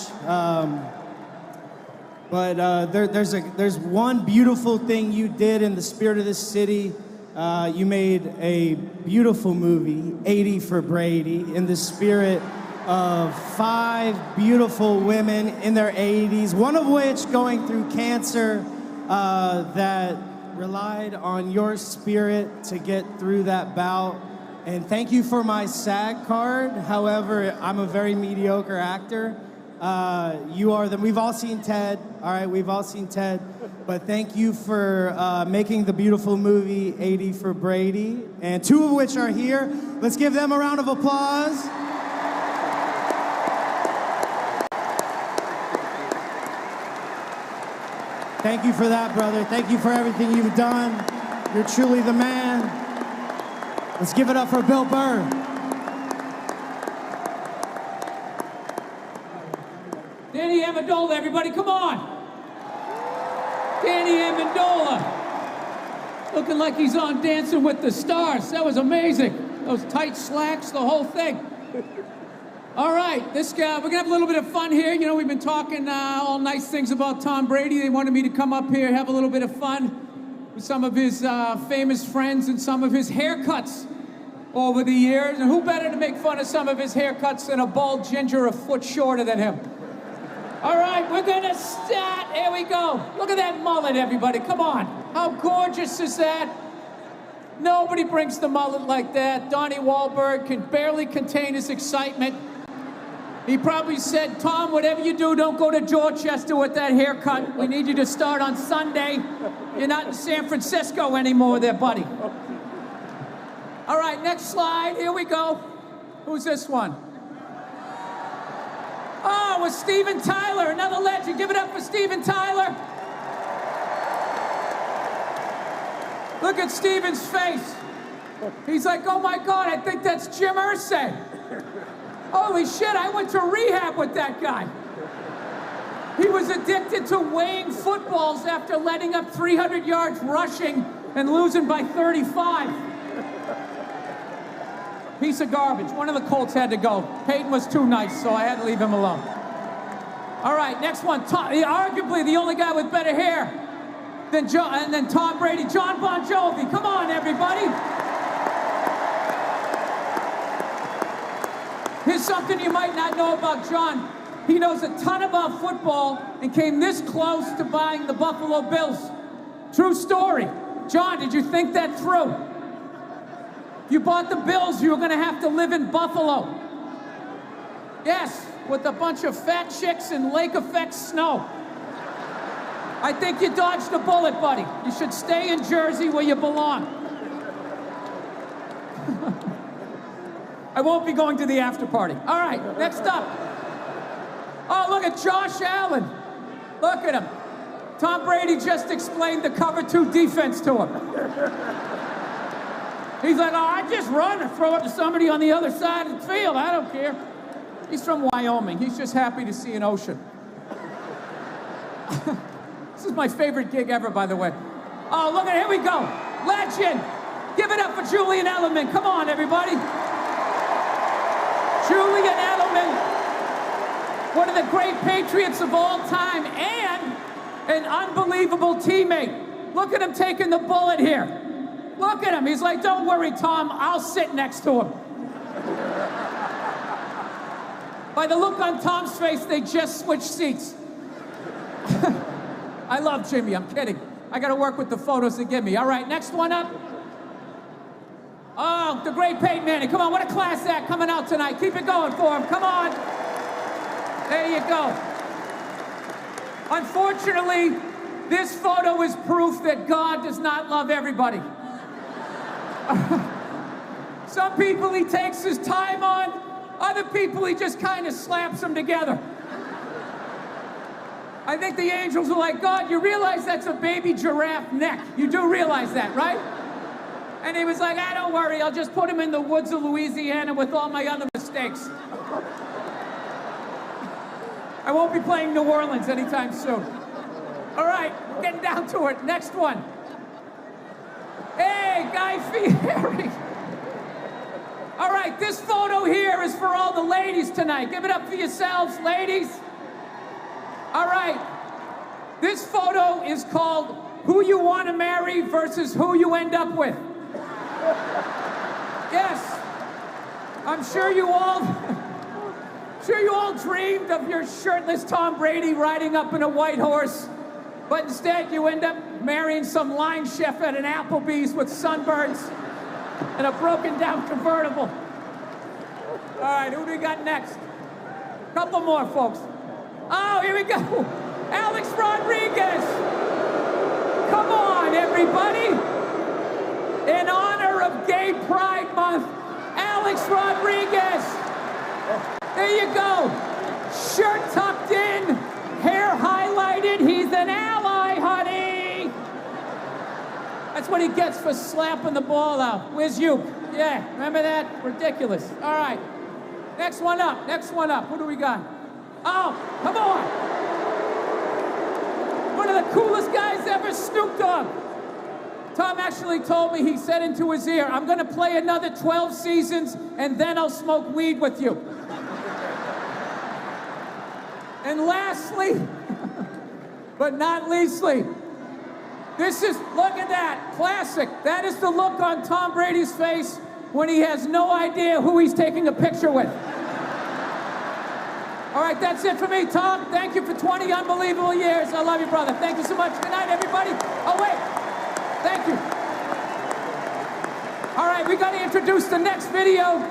But there's one beautiful thing you did in the spirit of this city. You made a beautiful movie, 80 for Brady, in the spirit of 5 beautiful women in their 80s, one of which going through cancer, that relied on your spirit to get through that bout. And thank you for my SAG card. However, I'm a very mediocre actor. You are we've all seen Ted, all right, we've all seen Ted, but thank you for making the beautiful movie 80 for Brady, and 2 of which are here. Let's give them a round of applause. Thank you for that, brother. Thank you for everything you've done. You're truly the man. Let's give it up for Bill Burr. Danny Amendola, everybody, come on. Danny Amendola. Looking like he's on Dancing with the Stars. That was amazing. Those tight slacks, the whole thing. All right, this guy, we're gonna have a little bit of fun here. You know, we've been talking all nice things about Tom Brady. They wanted me to come up here, have a little bit of fun with some of his famous friends and some of his haircuts over the years. And who better to make fun of some of his haircuts than a bald ginger a foot shorter than him? All right, we're gonna start. Here we go. Look at that mullet, everybody. Come on. How gorgeous is that? Nobody brings the mullet like that. Donnie Wahlberg can barely contain his excitement. He probably said, Tom, whatever you do, don't go to Dorchester with that haircut. We need you to start on Sunday. You're not in San Francisco anymore there, buddy. All right, next slide. Here we go. Who's this one? Oh, it was Steven Tyler, another legend. Give it up for Steven Tyler. Look at Steven's face. He's like, oh my God, I think that's Jim Irsay. Holy shit, I went to rehab with that guy. He was addicted to weighing footballs after letting up 300 yards rushing and losing by 35. Piece of garbage. One of the Colts had to go. Peyton was too nice, so I had to leave him alone. All right, next one. Arguably the only guy with better hair than Tom Brady, John Bon Jovi. Come on, everybody. Here's something you might not know about John. He knows a ton about football and came this close to buying the Buffalo Bills. True story. John, did you think that through? If you bought the Bills, you were going to have to live in Buffalo. Yes, with a bunch of fat chicks and lake effect snow. I think you dodged a bullet, buddy. You should stay in Jersey where you belong. I won't be going to the after party. All right, next up. Oh, look at Josh Allen. Look at him. Tom Brady just explained the cover 2 defense to him. He's like, oh, I just run and throw it to somebody on the other side of the field. I don't care. He's from Wyoming. He's just happy to see an ocean. This is my favorite gig ever, by the way. Oh, look at it. Here we go. Legend. Give it up for Julian Edelman. Come on, everybody. Julian Edelman, one of the great Patriots of all time and an unbelievable teammate. Look at him taking the bullet here. Look at him. He's like, don't worry, Tom. I'll sit next to him. By the look on Tom's face, they just switched seats. I love Jimmy. I'm kidding. I got to work with the photos they give me. All right, next one up. Oh, the great Peyton Manning. Come on, what a class act coming out tonight. Keep it going for him. Come on. There you go. Unfortunately, this photo is proof that God does not love everybody. Some people he takes his time on, other people he just kind of slaps them together. I think the angels were like, God, you realize that's a baby giraffe neck. You do realize that, right? And he was like, don't worry, I'll just put him in the woods of Louisiana with all my other mistakes. I won't be playing New Orleans anytime soon. All right, we're getting down to it. Next one. Hey, Guy Fieri. All right, this photo here is for all the ladies tonight. Give it up for yourselves, ladies. All right, this photo is called Who You Want to Marry versus Who You End Up With. Yes, I'm sure you all dreamed of your shirtless Tom Brady riding up in a white horse, but instead you end up marrying some line chef at an Applebee's with sunburns and a broken down convertible. All right, who do we got next? Couple more, folks. Oh, here we go. Alex Rodriguez. Come on, everybody. In honor of Gay Pride Month, Alex Rodriguez. There you go. Shirt tucked in, hair highlighted. He's an ally, honey. That's what he gets for slapping the ball out. Where's you? Yeah, remember that? Ridiculous. All right. Next one up. Next one up. Who do we got? Oh, come on. One of the coolest guys ever, Snoop Dogg. Tom actually told me, he said into his ear, I'm going to play another 12 seasons and then I'll smoke weed with you. And lastly, but not leastly, this is, look at that, classic. That is the look on Tom Brady's face when he has no idea who he's taking a picture with. All right, that's it for me, Tom. Thank you for 20 unbelievable years. I love you, brother. Thank you so much. Good night, everybody. Oh, wait. Thank you. All right, we got to introduce the next video.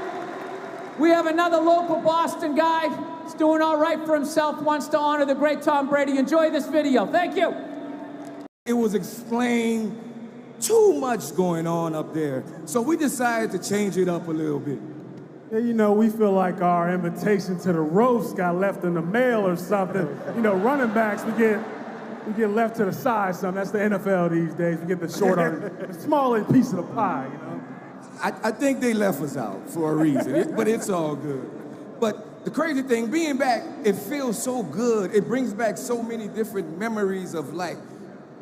We have another local Boston guy. He's doing all right for himself, wants to honor the great Tom Brady. Enjoy this video. Thank you. It was explained too much going on up there. So we decided to change it up a little bit. Yeah, you know, we feel like our invitation to the roast got left in the mail or something. You know, running backs, we get left to the side something. That's the NFL these days. We get the short on the smaller piece of the pie, you know. I think they left us out for a reason, but it's all good. But the crazy thing, being back, it feels so good. It brings back so many different memories of like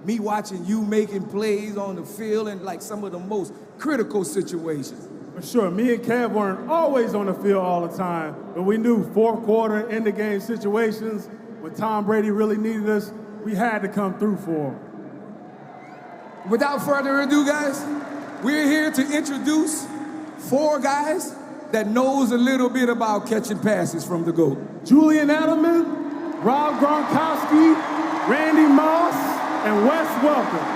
me watching you making plays on the field and like some of the most critical situations. For sure, me and Kev weren't always on the field all the time, but we knew fourth quarter, end of game situations, when Tom Brady really needed us, we had to come through for him. Without further ado, guys, we're here to introduce 4 guys that knows a little bit about catching passes from the GOAT. Julian Edelman, Rob Gronkowski, Randy Moss, and Wes Welker.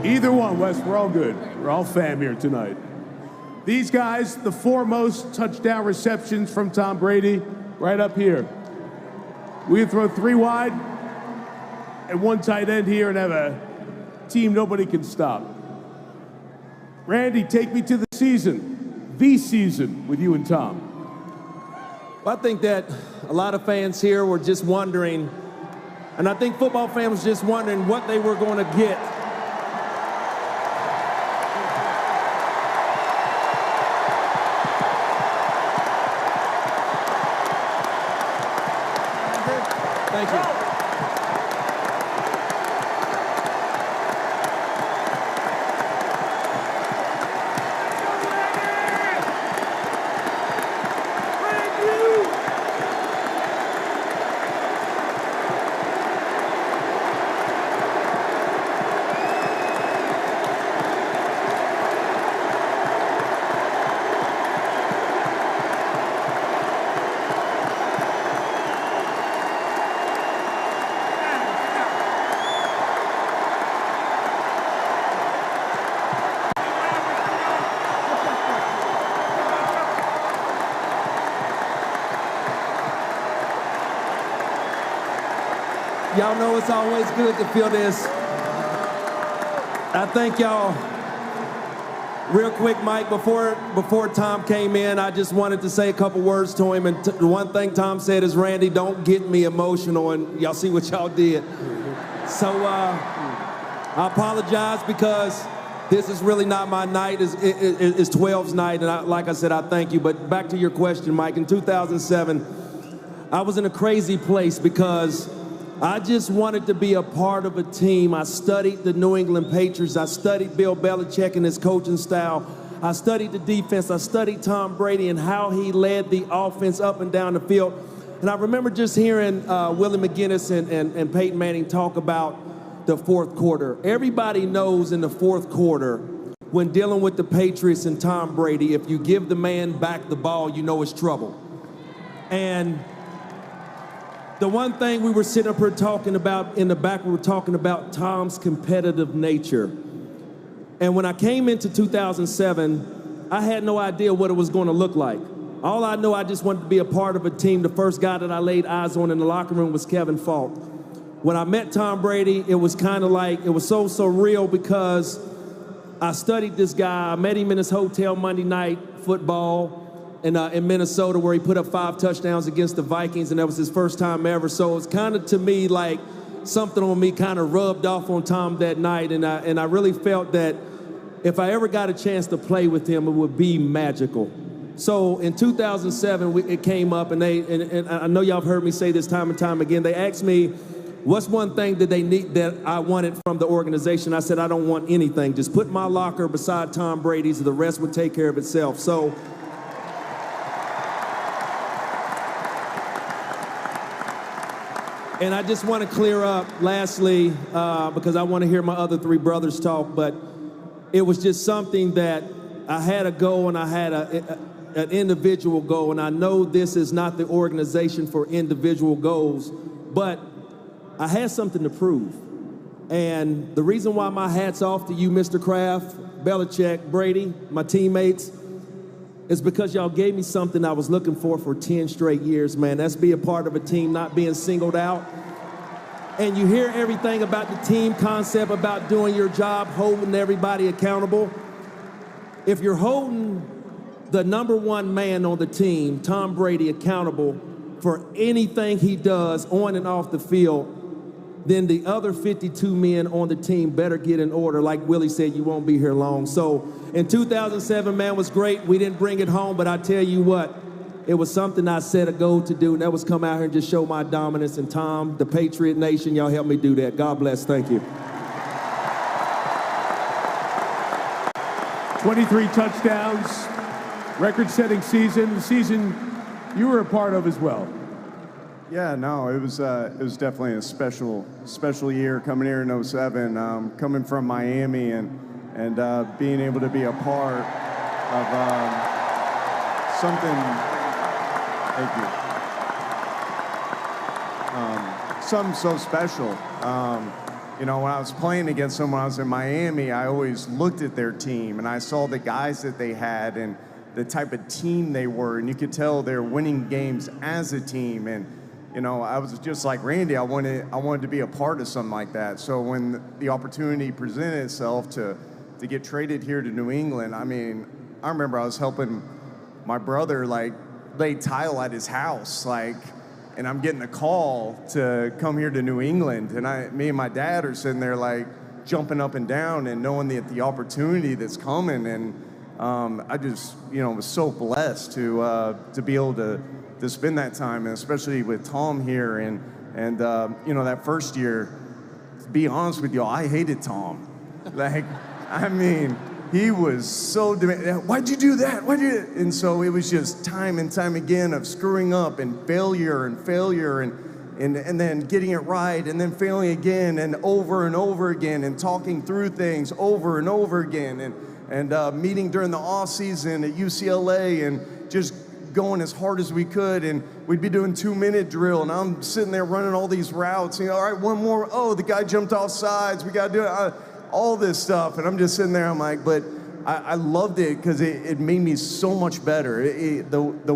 Either one, Wes, we're all good. We're all fam here tonight. These guys, the 4 most touchdown receptions from Tom Brady, right up here. We can throw 3 wide and 1 tight end here and have a team nobody can stop. Randy, take me to the season with you and Tom. Well, I think that a lot of fans here were just wondering, and I think football fans were just wondering what they were going to get. Thank you. Y'all know it's always good to feel this. I thank y'all Real quick, Mike, before Tom came in, I just wanted to say a couple words to him. And the one thing Tom said is, Randy, don't get me emotional. And y'all see what y'all did. So I apologize because this is really not my night. It's 12's night. And like I said, I thank you. But back to your question, Mike. In 2007, I was in a crazy place because I just wanted to be a part of a team. I studied the New England Patriots. I studied Bill Belichick and his coaching style. I studied the defense. I studied Tom Brady and how he led the offense up and down the field. And I remember just hearing Willie McGinnis and Peyton Manning talk about the fourth quarter. Everybody knows in the fourth quarter, when dealing with the Patriots and Tom Brady, if you give the man back the ball, you know it's trouble. And the one thing we were sitting up here talking about in the back, we were talking about Tom's competitive nature. And when I came into 2007, I had no idea what it was going to look like. All I know, I just wanted to be a part of a team. The first guy that I laid eyes on in the locker room was Kevin Falk. When I met Tom Brady, it was kind of like, it was so surreal because I studied this guy. I met him in his hotel Monday night football in Minnesota, where he put up 5 touchdowns against the Vikings, and that was his first time ever. So it's kind of, to me, like something on me kind of rubbed off on Tom that night, and I really felt that if I ever got a chance to play with him, it would be magical. So in 2007, it came up, and I know y'all have heard me say this time and time again. They asked me, what's one thing that they need that I wanted from the organization? I said, I don't want anything. Just put my locker beside Tom Brady's, the rest would take care of itself. So and I just want to clear up, lastly, because I want to hear my other 3 brothers talk, but it was just something that I had a goal and I had an individual goal, and I know this is not the organization for individual goals, but I had something to prove. And the reason why my hat's off to you, Mr. Kraft, Belichick, Brady, my teammates, is because y'all gave me something I was looking for 10 straight years, man. That's be a part of a team, not being singled out. And you hear everything about the team concept, about doing your job, holding everybody accountable. If you're holding the #1 man on the team, Tom Brady, accountable for anything he does on and off the field, then the other 52 men on the team better get in order. Like Willie said, you won't be here long. So in 2007, man, was great. We didn't bring it home, but I tell you what, it was something I set a goal to do, and that was come out here and just show my dominance. And Tom, the Patriot Nation, y'all helped me do that. God bless. Thank you. 23 touchdowns, record-setting season, the season you were a part of as well. Yeah, no, it was definitely a special year coming here in 07, coming from Miami and being able to be a part of something. Thank you. Something so special. You know, when I was playing against them when I was in Miami, I always looked at their team and I saw the guys that they had and the type of team they were, and you could tell they're winning games as a team. And you know, I was just like Randy. I wanted to be a part of something like that. So when the opportunity presented itself to get traded here to New England, I mean, I remember I was helping my brother like lay tile at his house, like, and I'm getting a call to come here to New England, and me and my dad are sitting there like jumping up and down and knowing the opportunity that's coming, and I just, you know, was so blessed to be able to spend that time, and especially with Tom here, and you know, that first year, to be honest with you, I hated Tom. Like, I mean, he was so demanding. Why'd you do that? Why'd you? And so it was just time and time again of screwing up and failure and then getting it right and then failing again and over again and talking through things over and over again and meeting during the off season at UCLA and just going as hard as we could, and we'd be doing 2-minute drill, and I'm sitting there running all these routes, and all right, one more, oh, the guy jumped off sides, we gotta do it, all this stuff, and I'm just sitting there, I'm like, but I loved it because it made me so much better. The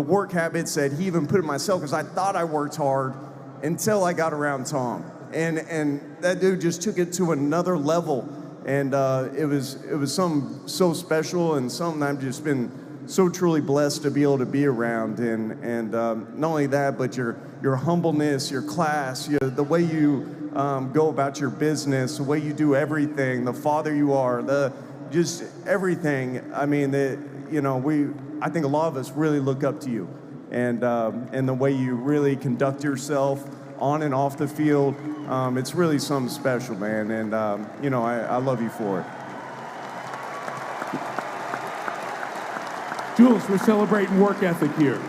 work habits that he even put in myself, because I thought I worked hard until I got around Tom, and that dude just took it to another level, And it was something so special and something I've just been so truly blessed to be able to be around. And not only that, but your humbleness, your class, the way you go about your business, the way you do everything, the father you are, just everything. I mean, I think a lot of us really look up to you, and the way you really conduct yourself on and off the field. It's really something special, man, and I love you for it. Jules, we're celebrating work ethic here.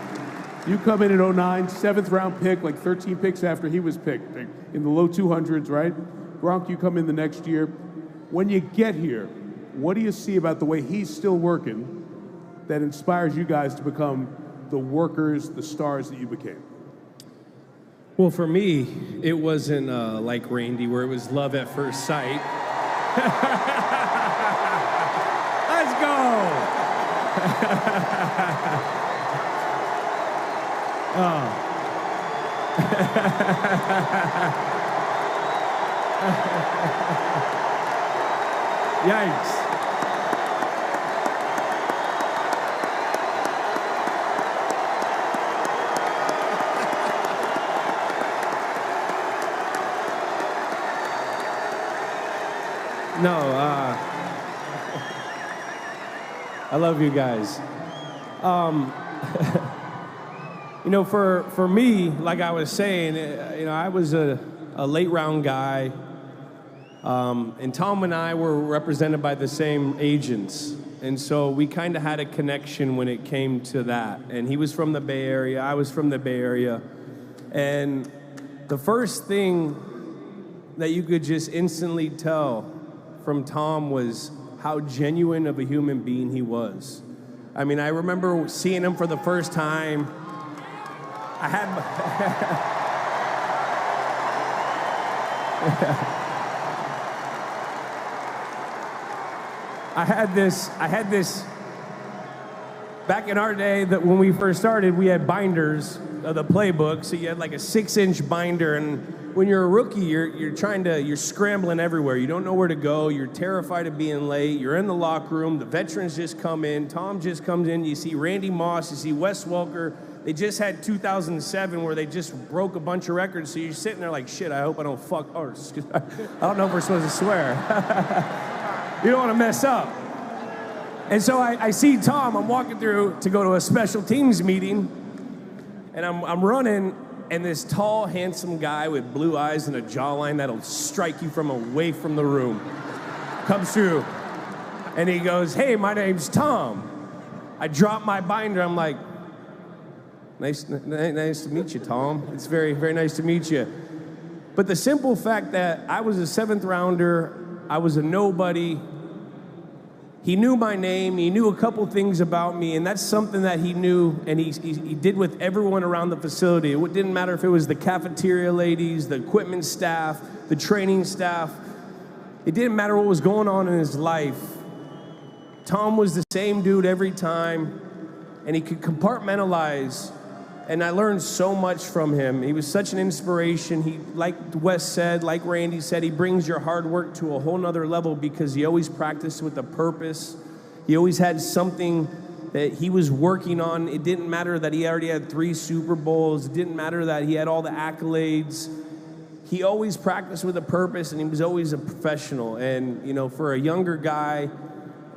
You come in at 09, 7th round pick, like 13 picks after he was picked, in the low 200s, right? Gronk, you come in the next year. When you get here, what do you see about the way he's still working that inspires you guys to become the workers, the stars that you became? Well, for me, it wasn't like Randy, where it was love at first sight. Let's go! Yikes. No, I love you guys. For me, like I was saying, I was a late round guy, and Tom and I were represented by the same agents, and so we kind of had a connection when it came to that. And he was from the Bay Area, I was from the Bay Area, and the first thing that you could just instantly tell from Tom was how genuine of a human being he was. I mean, I remember seeing him for the first time. I had this, back in our day, that when we first started, we had binders of the playbook, so you had like a 6-inch binder, and when you're a rookie, you're scrambling everywhere. You don't know where to go. You're terrified of being late. You're in the locker room. The veterans just come in. Tom just comes in. You see Randy Moss. You see Wes Welker. They just had 2007 where they just broke a bunch of records. So you're sitting there like, shit, I hope I don't fuck. Or, I don't know if we're supposed to swear. You don't want to mess up. And so I see Tom. I'm walking through to go to a special teams meeting. And I'm running. And this tall, handsome guy with blue eyes and a jawline that'll strike you from away from the room comes through. And he goes, hey, my name's Tom. I drop my binder. I'm like, nice to meet you, Tom. It's very, very nice to meet you. But the simple fact that I was a 7th rounder, I was a nobody. He knew my name, he knew a couple things about me, and that's something that he knew, and he did with everyone around the facility. It didn't matter if it was the cafeteria ladies, the equipment staff, the training staff. It didn't matter what was going on in his life. Tom was the same dude every time, and he could compartmentalize, and I learned so much from him. He was such an inspiration. He, like Wes said, like Randy said, he brings your hard work to a whole nother level because he always practiced with a purpose. He always had something that he was working on. It didn't matter that he already had 3 Super Bowls. It didn't matter that he had all the accolades. He always practiced with a purpose, and he was always a professional. And, for a younger guy,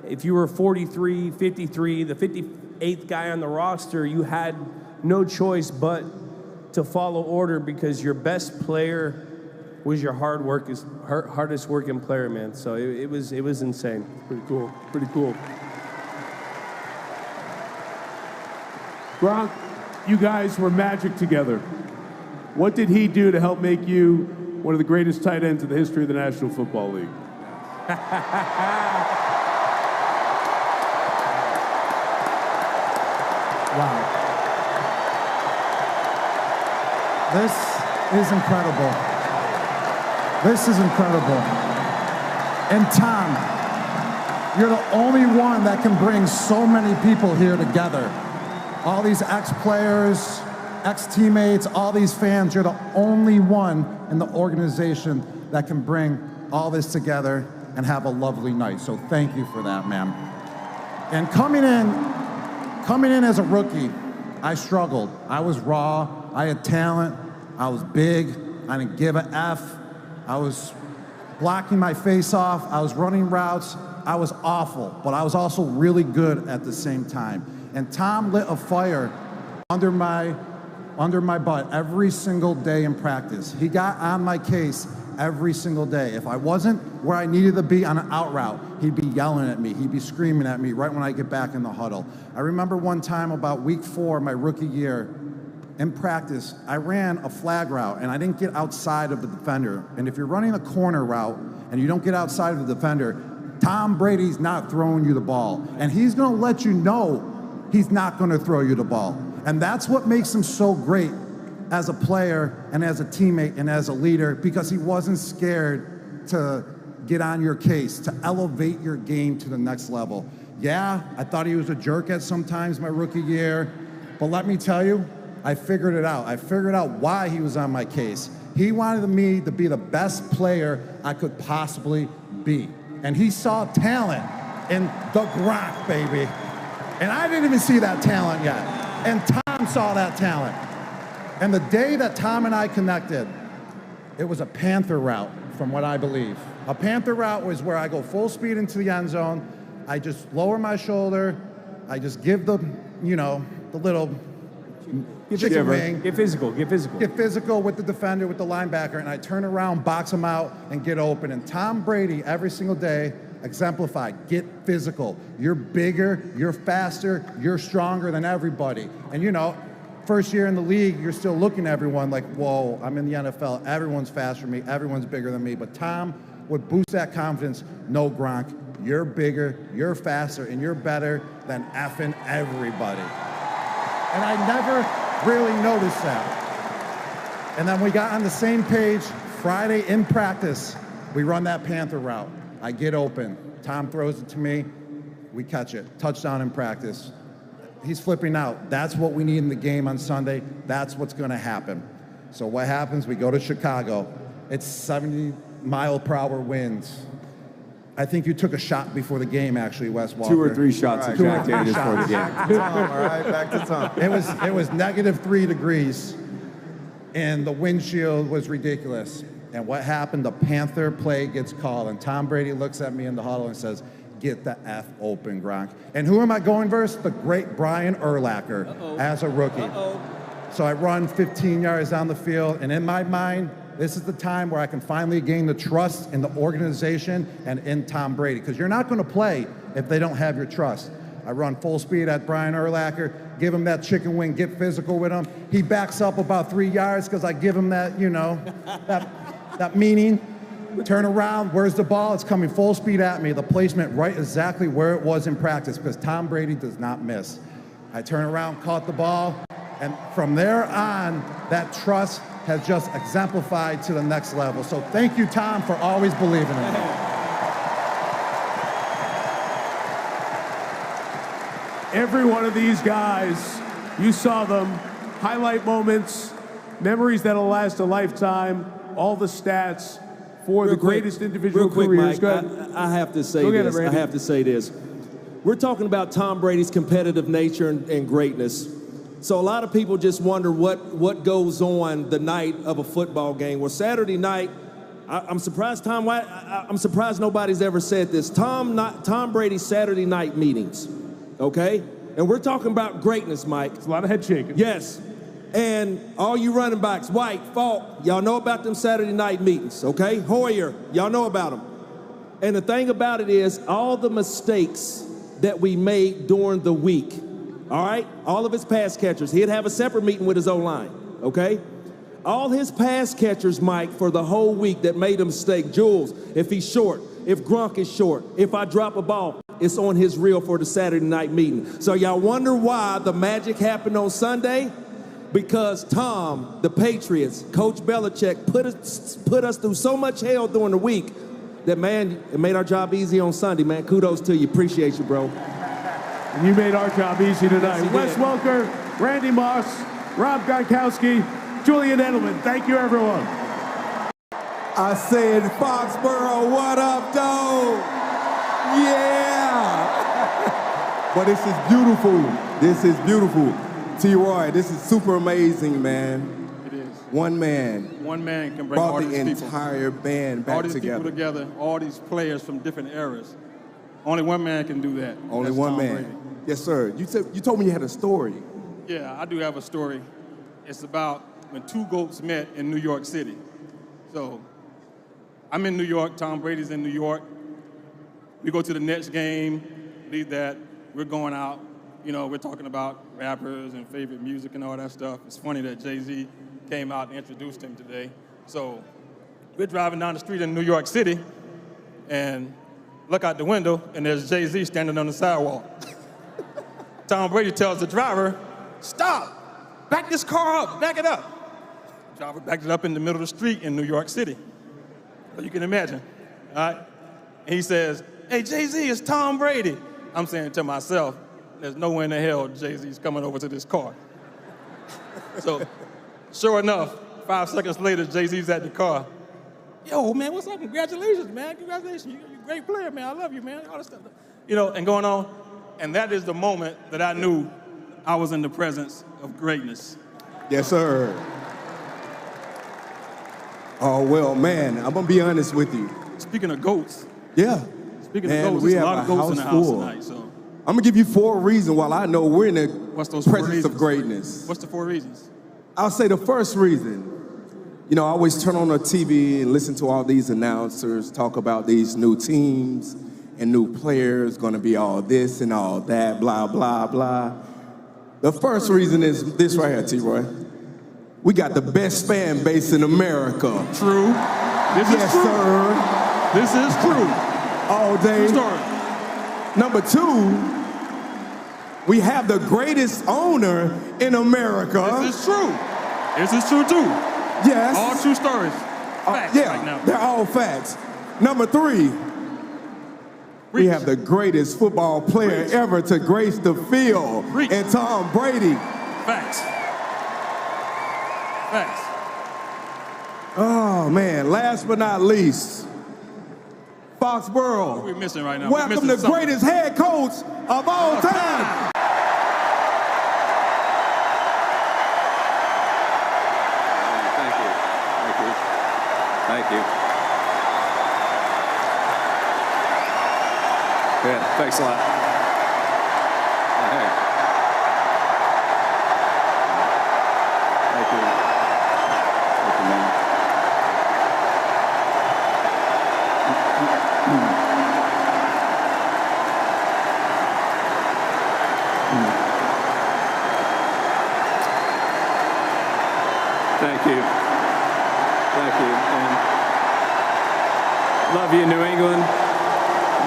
if you were 43, 53, the 58th guy on the roster, you had no choice but to follow order because your best player was your hardest working player, man. So it was insane. Pretty cool. Gronk, you guys were magic together. What did he do to help make you one of the greatest tight ends in the history of the National Football League? Wow. This is incredible. This is incredible. And Tom, you're the only one that can bring so many people here together. All these ex-players, ex-teammates, all these fans, you're the only one in the organization that can bring all this together. and have a lovely night. So thank you for that, man. And coming in as a rookie, I struggled. I was raw, I had talent, I was big, I didn't give a F. I was blocking my face off, I was running routes, I was awful, but I was also really good at the same time. And Tom lit a fire under my butt every single day in practice. He got on my case every single day. If I wasn't where I needed to be on an out route, he'd be yelling at me, he'd be screaming at me right when I get back in the huddle. I remember one time about week 4, my rookie year, in practice, I ran a flag route and I didn't get outside of the defender. And if you're running a corner route and you don't get outside of the defender, Tom Brady's not throwing you the ball. And he's gonna let you know he's not gonna throw you the ball. And that's what makes him so great as a player and as a teammate and as a leader, because he wasn't scared to get on your case, to elevate your game to the next level. Yeah, I thought he was a jerk at sometimes my rookie year, but let me tell you, I figured it out. I figured out why he was on my case. He wanted me to be the best player I could possibly be. And he saw talent in the Gronk, baby. And I didn't even see that talent yet. And Tom saw that talent. And the day that Tom and I connected, it was a Panther route, from what I believe. A Panther route was where I go full speed into the end zone. I just lower my shoulder. I just give the, the little chicken wing. Get physical, get physical. Get physical with the defender, with the linebacker, and I turn around, box him out, and get open. And Tom Brady, every single day, exemplified, get physical. You're bigger, you're faster, you're stronger than everybody. And first year in the league, you're still looking at everyone like, whoa, I'm in the NFL, everyone's faster than me, everyone's bigger than me. But Tom would boost that confidence. No, Gronk, you're bigger, you're faster, and you're better than effing everybody. And I never really noticed that. And then we got on the same page Friday in practice. We run that Panther route. I get open. Tom throws it to me. We catch it. Touchdown in practice. He's flipping out. That's what we need in the game on Sunday. That's what's going to happen. So what happens? We go to Chicago. It's 70-mile-per-hour winds. I think you took a shot before the game, actually, Wes Walker. 2 or 3 shots of Jack Daniels before the game. Back to Tom, all right, back to Tom. It was -3 degrees, and the windshield was ridiculous. And what happened? The Panther play gets called, and Tom Brady looks at me in the huddle and says, "Get the F open, Gronk." And who am I going versus? The great Brian Urlacher as a rookie. So I run 15 yards down the field, and in my mind, this is the time where I can finally gain the trust in the organization and in Tom Brady, because you're not going to play if they don't have your trust. I run full speed at Brian Urlacher, give him that chicken wing, get physical with him. He backs up about 3 yards because I give him that, that meaning. Turn around, where's the ball? It's coming full speed at me. The placement right exactly where it was in practice, because Tom Brady does not miss. I turn around, caught the ball, and from there on, that trust has just exemplified to the next level. So thank you, Tom, for always believing in me. Every one of these guys, you saw them, highlight moments, memories that'll last a lifetime, all the stats for the greatest individual careers. Mike, I have to say this. I have to say this. We're talking about Tom Brady's competitive nature and greatness. So a lot of people just wonder what goes on the night of a football game. Well, Saturday night, I'm surprised, Tom. I'm surprised nobody's ever said this. Tom Brady's Saturday night meetings, okay? And we're talking about greatness, Mike. It's a lot of head shaking. Yes. And all you running backs, White, Falk, y'all know about them Saturday night meetings, okay? Hoyer, y'all know about them. And the thing about it is, all the mistakes that we made during the week, all right? All of his pass catchers. He'd have a separate meeting with his O-line, okay? All his pass catchers, Mike, for the whole week that made a mistake. Jules, if he's short, if Gronk is short, if I drop a ball, it's on his reel for the Saturday night meeting. So y'all wonder why the magic happened on Sunday? Because Tom, the Patriots, Coach Belichick put us through so much hell during the week that, man, it made our job easy on Sunday, man. Kudos to you. Appreciate you, bro. And you made our job easy tonight. Yes, Wes Welker, Randy Moss, Rob Gronkowski, Julian Edelman. Thank you, everyone. I said, Foxborough, what up, though? Yeah! But this is beautiful. This is beautiful. T-Roy, this is super amazing, man. It is. One man. One man can bring brought all the these people. entire band back all these together. people together, all these players from different eras. Only one man can do that. Only That's one Tom man. Brady. Yes, sir. You told me you had a story. Yeah, I do have a story. It's about when two GOATs met in New York City. So I'm in New York, Tom Brady's in New York. We go to the Nets game, leave that, we're going out. You know, we're talking about rappers and favorite music and all that stuff. It's funny that Jay-Z came out and introduced him today. So we're driving down the street in New York City and look out the window and there's Jay-Z standing on the sidewalk. Tom Brady tells the driver, stop, back this car up, back it up. The driver backed it up in the middle of the street in New York City. So you can imagine, all right? And he says, hey, Jay-Z, it's Tom Brady. I'm saying to myself, there's no way in the hell Jay-Z's coming over to this car. So, sure enough, 5 seconds later, Jay-Z's at the car. Yo, man, what's up? Congratulations, man. Congratulations. You're a great player, man. I love you, man. All this stuff. You know, and going on. And that is the moment that I knew I was in the presence of greatness. Yes, sir. Oh, well, man, I'm going to be honest with you. Speaking of GOATs. Yeah. Speaking man, of GOATs, we there's a have lot of GOATs in the house full. tonight, so. I'm going to give you 4 reasons while I know we're in the What's those 4 presence of reasons? greatness. What's the 4 reasons? I'll say the first reason, you know, I always turn on the TV and listen to all these announcers talk about these new teams and new players, going to be all this and all that, blah, blah, blah. The first reason is this right here, T-Roy. We got the best fan base in America. True. This is true. Sir. This is true. All day. True story. Number 2, we have the greatest owner in America. This is true. This is true, too. Yes. All true stories. Facts yeah, right now. they're all facts. Number 3, we have the greatest football player ever to grace the field, and Tom Brady. Facts. Facts. Oh, man, last but not least, Foxborough. What are we missing right now? Welcome the greatest head coach of all time. Thank you. Thank you. Thank you. Yeah, thanks a lot. Hey. Thank you. Thank you, man. Thank you. Thank you. And love you, New England.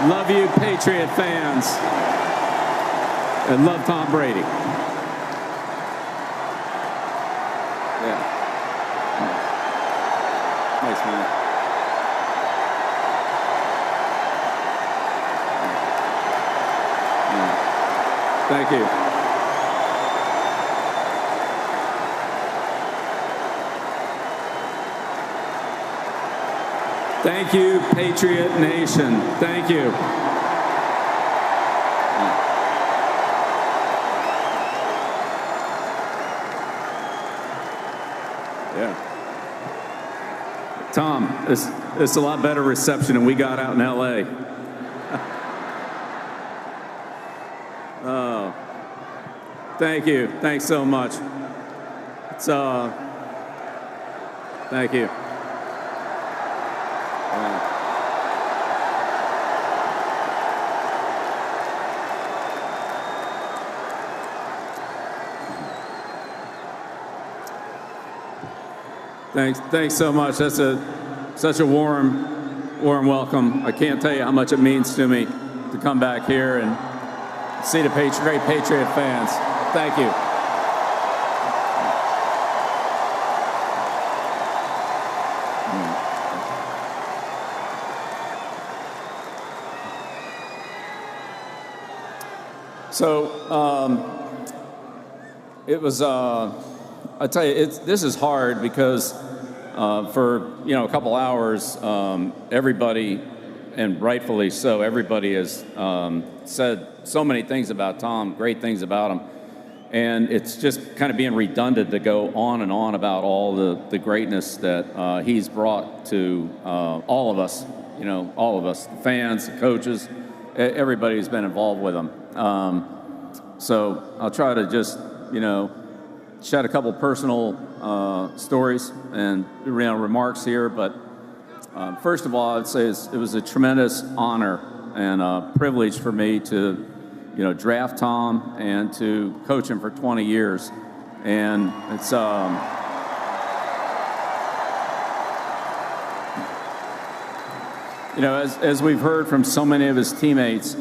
Love you, Patriot fans. And love Tom Brady. Yeah. Thanks, man. Thank you. Thank you, Patriot Nation. Thank you. Yeah. Tom, it's a lot better reception than we got out in L.A. Oh, thank you. Thanks so much. It's thank you. Thanks so much. That's such a warm welcome. I can't tell you how much it means to me to come back here and see the great Patriot fans. Thank you. So it was. I tell you, this is hard because for a couple hours, everybody, and rightfully so, everybody has said so many things about Tom, great things about him. And it's just kind of being redundant to go on and on about all the greatness that he's brought to all of us, all of us, the fans, the coaches, everybody who's been involved with him. So I'll try to just, shed a couple personal stories and remarks here. But first of all, I'd say it was a tremendous honor and a privilege for me to draft Tom and to coach him for 20 years. And it's, as we've heard from so many of his teammates,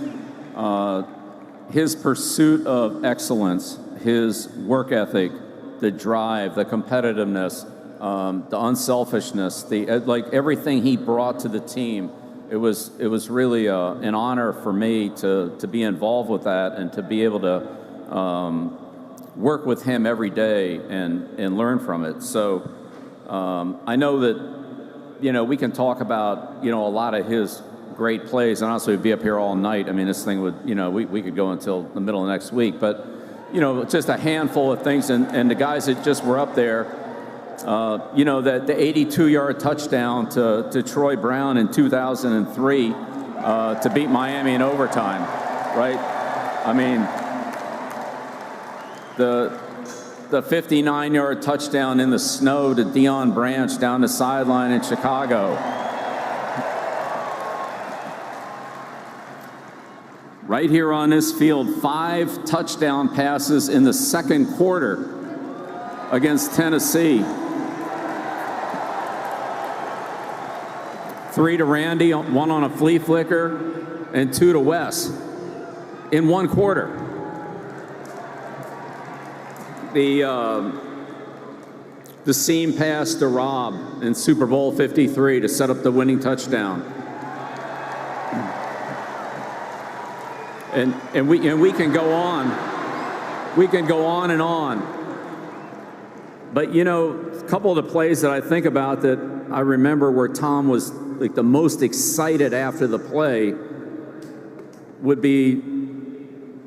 his pursuit of excellence, his work ethic, the drive, the competitiveness, the unselfishness, everything he brought to the team. It was really an honor for me to be involved with that and to be able to work with him every day and learn from it. So I know that we can talk about a lot of his great plays, and honestly, we'd be up here all night. I mean, this thing would we could go until the middle of next week. But just a handful of things, and the guys that just were up there. That the 82-yard touchdown to Troy Brown in 2003 to beat Miami in overtime, right? I mean, the 59-yard touchdown in the snow to Deion Branch down the sideline in Chicago. Right here on this field, 5 touchdown passes in the second quarter against Tennessee. 3 to Randy, 1 on a flea flicker, and 2 to Wes in 1 quarter. The seam pass to Rob in Super Bowl 53 to set up the winning touchdown. And we can go on. We can go on and on. But, a couple of the plays that I think about that I remember where Tom was the most excited after the play would be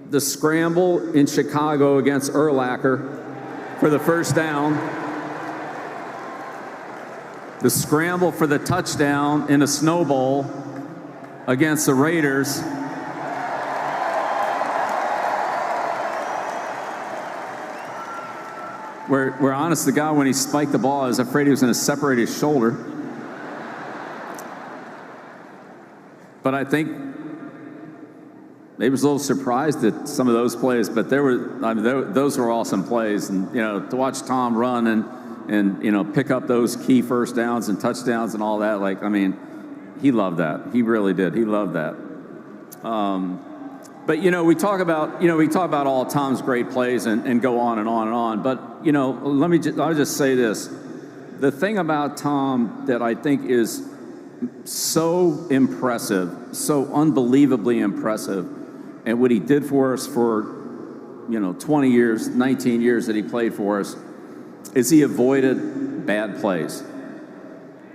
the scramble in Chicago against Urlacher for the first down, the scramble for the touchdown in a Snow Bowl against the Raiders, where honest to God, when he spiked the ball, I was afraid he was going to separate his shoulder. But I think maybe was a little surprised at some of those plays, but those were awesome plays. And, to watch Tom run and pick up those key first downs and touchdowns and all that, he loved that. He really did. He loved that. But, we talk about all Tom's great plays and go on and on and on. But, I'll just say this. The thing about Tom that I think is so impressive, so unbelievably impressive, and what he did for us for, 20 years, 19 years that he played for us, is he avoided bad plays.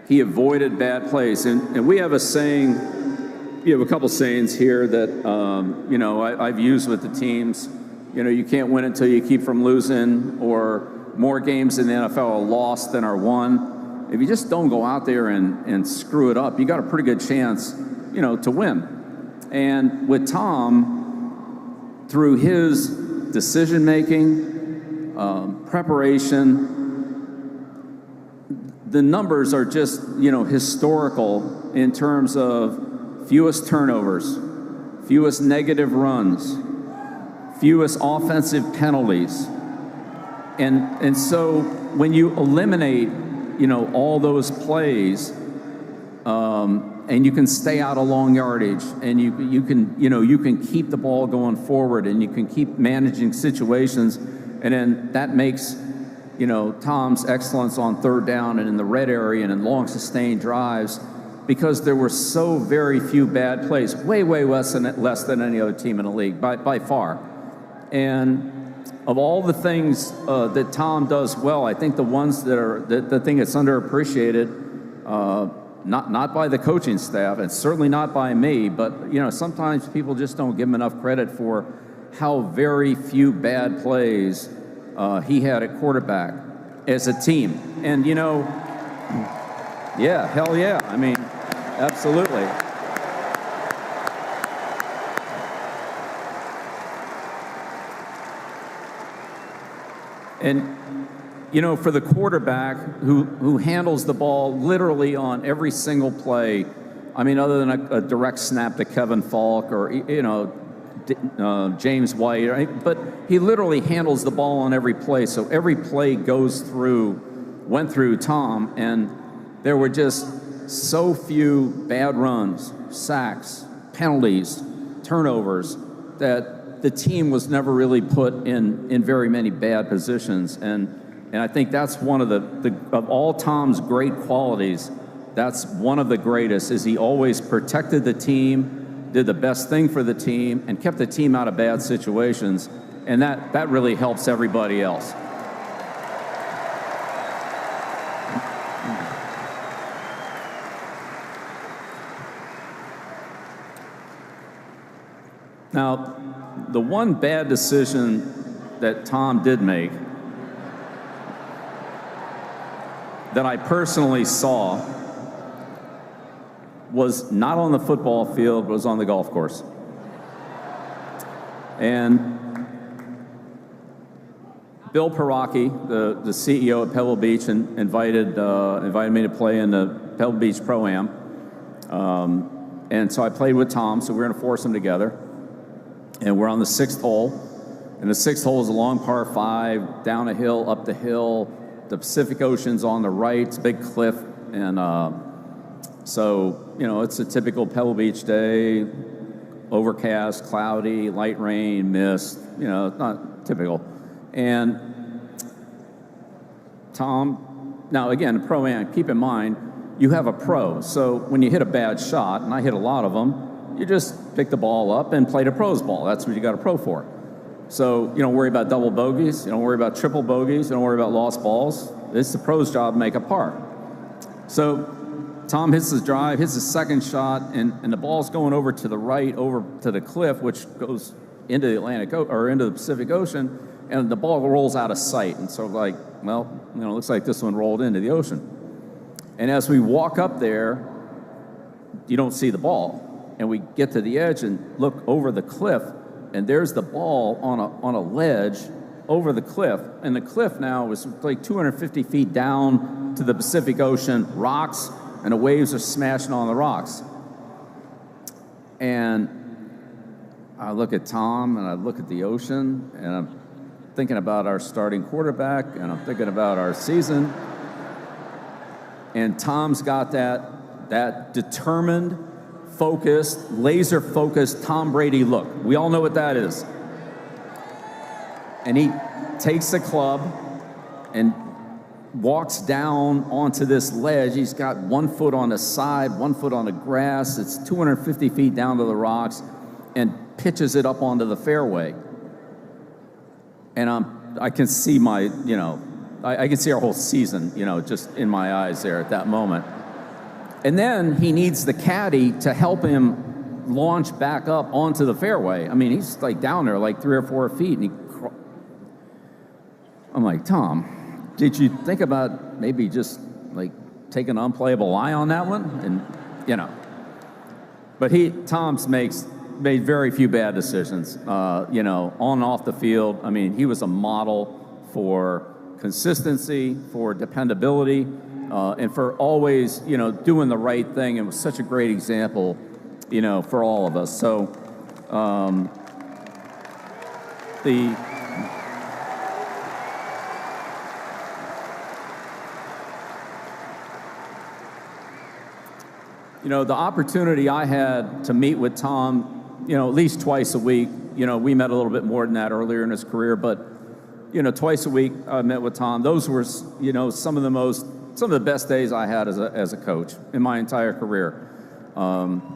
He avoided bad plays. And we have a saying, we have a couple sayings here that, I've used with the teams. You can't win until you keep from losing, or more games in the NFL are lost than are won. If you just don't go out there and screw it up, you got a pretty good chance, to win. And with Tom, through his decision-making, preparation, the numbers are just, historical in terms of fewest turnovers, fewest negative runs, fewest offensive penalties. And so when you eliminate all those plays, and you can stay out of long yardage, and you can keep the ball going forward, and you can keep managing situations, and then that makes Tom's excellence on third down and in the red area and in long sustained drives, because there were so very few bad plays, way less than any other team in the league by far. And of all the things that Tom does well, I think the ones that are the thing that's underappreciated, not by the coaching staff, and certainly not by me, but sometimes people just don't give him enough credit for how very few bad plays he had at quarterback as a team. And yeah, hell yeah. I mean, absolutely. And, for the quarterback who handles the ball literally on every single play, I mean, other than a direct snap to Kevin Falk or, James White, right? But he literally handles the ball on every play. So every play went through Tom, and there were just so few bad runs, sacks, penalties, turnovers, that the team was never really put in very many bad positions. And I think that's one of of all Tom's great qualities, that's one of the greatest, is he always protected the team, did the best thing for the team, and kept the team out of bad situations. And that really helps everybody else. Now, the one bad decision that Tom did make that I personally saw was not on the football field, but was on the golf course. And Bill Perocki, the CEO of Pebble Beach, invited me to play in the Pebble Beach Pro-Am. And so I played with Tom, so we were in a foursome together. And we're on the 6th hole. And the 6th hole is a long par 5, down a hill, up the hill. The Pacific Ocean's on the right, it's a big cliff. And so, it's a typical Pebble Beach day, overcast, cloudy, light rain, mist, not typical. And Tom, now again, Pro-Am, keep in mind, you have a pro. So when you hit a bad shot, and I hit a lot of them, you just pick the ball up and play the pro's ball. That's what you got a pro for. So you don't worry about double bogeys, you don't worry about triple bogeys, you don't worry about lost balls. It's the pro's job to make a par. So Tom hits his drive, hits his second shot, and the ball's going over to the right, over to the cliff, which goes into the into the Pacific Ocean, and the ball rolls out of sight. And so looks like this one rolled into the ocean. And as we walk up there, you don't see the ball. And we get to the edge and look over the cliff, and there's the ball on a ledge over the cliff. And the cliff now was like 250 feet down to the Pacific Ocean, rocks, and the waves are smashing on the rocks. And I look at Tom, and I look at the ocean, and I'm thinking about our starting quarterback, and I'm thinking about our season. And Tom's got that determined, focused, laser-focused Tom Brady look. We all know what that is. And he takes the club and walks down onto this ledge. He's got 1 foot on the side, 1 foot on the grass. It's 250 feet down to the rocks, and pitches it up onto the fairway. And I can see I can see our whole season, just in my eyes there at that moment. And then he needs the caddy to help him launch back up onto the fairway. I mean, he's like down there like 3 or 4 feet, and I'm like, Tom, did you think about maybe just like taking an unplayable lie on that one? And but Tom's made very few bad decisions, on and off the field. I mean, he was a model for consistency, for dependability, and for always, doing the right thing, and was such a great example, for all of us. So, the opportunity I had to meet with Tom, at least twice a week. We met a little bit more than that earlier in his career, but twice a week I met with Tom. Those were, some of the best days I had as a coach in my entire career,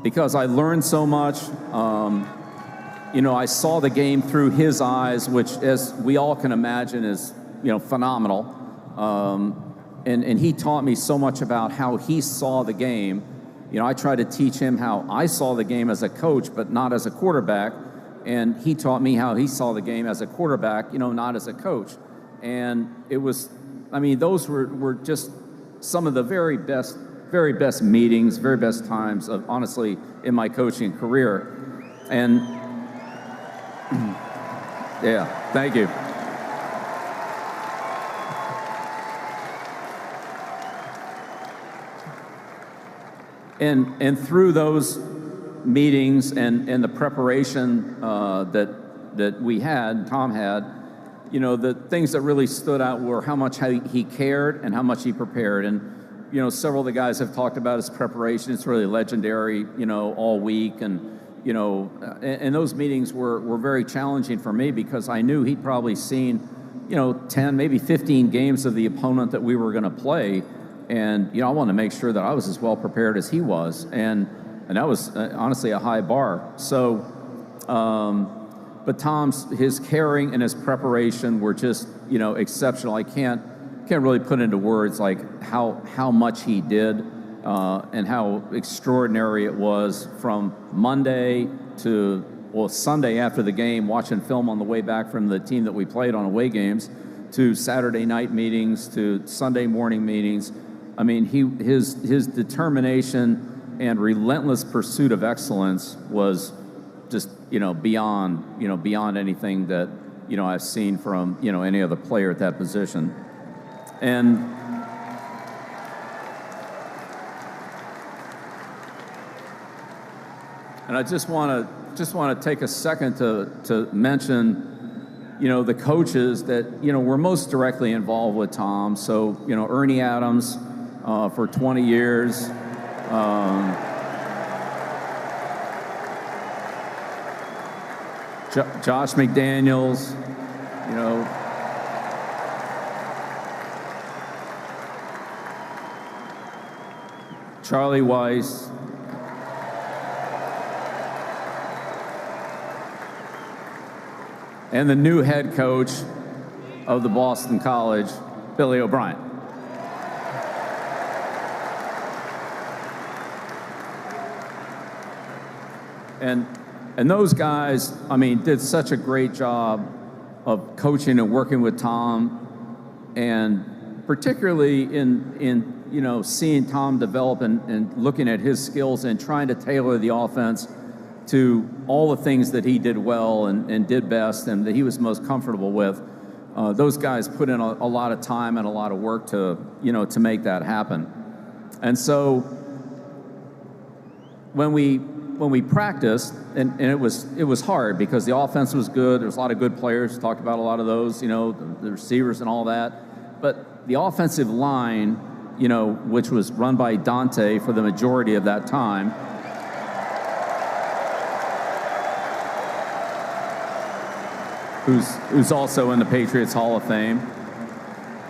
because I learned so much. you know, I saw the game through his eyes, which, as we all can imagine, is, you know, phenomenal. And he taught me so much about how he saw the game. You know, I tried to teach him how I saw the game as a coach, but not as a quarterback. And he taught me how he saw the game as a quarterback, you know, not as a coach. And it was, I mean, those were just some of the very best meetings, very best times of, honestly, in my coaching career. And yeah, thank you. And through those meetings and the preparation that we had, Tom had, you know, the things that really stood out were how much he cared and how much he prepared. And, you know, several of the guys have talked about his preparation. It's really legendary, you know, all week. And, you know, and those meetings were very challenging for me because I knew he'd probably seen, you know, 10, maybe 15 games of the opponent that we were going to play. And, you know, I wanted to make sure that I was as well prepared as he was. And that was honestly a high bar. So, but his caring and his preparation were just, you know, exceptional. I can't really put into words like how much he did and how extraordinary it was from Monday to, well, Sunday after the game, watching film on the way back from the team that we played on away games, to Saturday night meetings, to Sunday morning meetings. I mean, his determination and relentless pursuit of excellence was just, you know, beyond anything that, you know, I've seen from, you know, any other player at that position. And I just want to take a second to mention, you know, the coaches that, you know, were most directly involved with Tom. So, you know, Ernie Adams for 20 years. Josh McDaniels, you know. Charlie Weiss. And the new head coach of the Boston College, Billy O'Brien. And those guys, I mean, did such a great job of coaching and working with Tom, and particularly in you know, seeing Tom develop and looking at his skills and trying to tailor the offense to all the things that he did well and did best and that he was most comfortable with. Those guys put in a lot of time and a lot of work to, you know, to make that happen. And so when we practiced, and it was hard because the offense was good. There was a lot of good players. Talked about a lot of those, you know, the receivers and all that. But the offensive line, you know, which was run by Dante for the majority of that time, who's also in the Patriots Hall of Fame.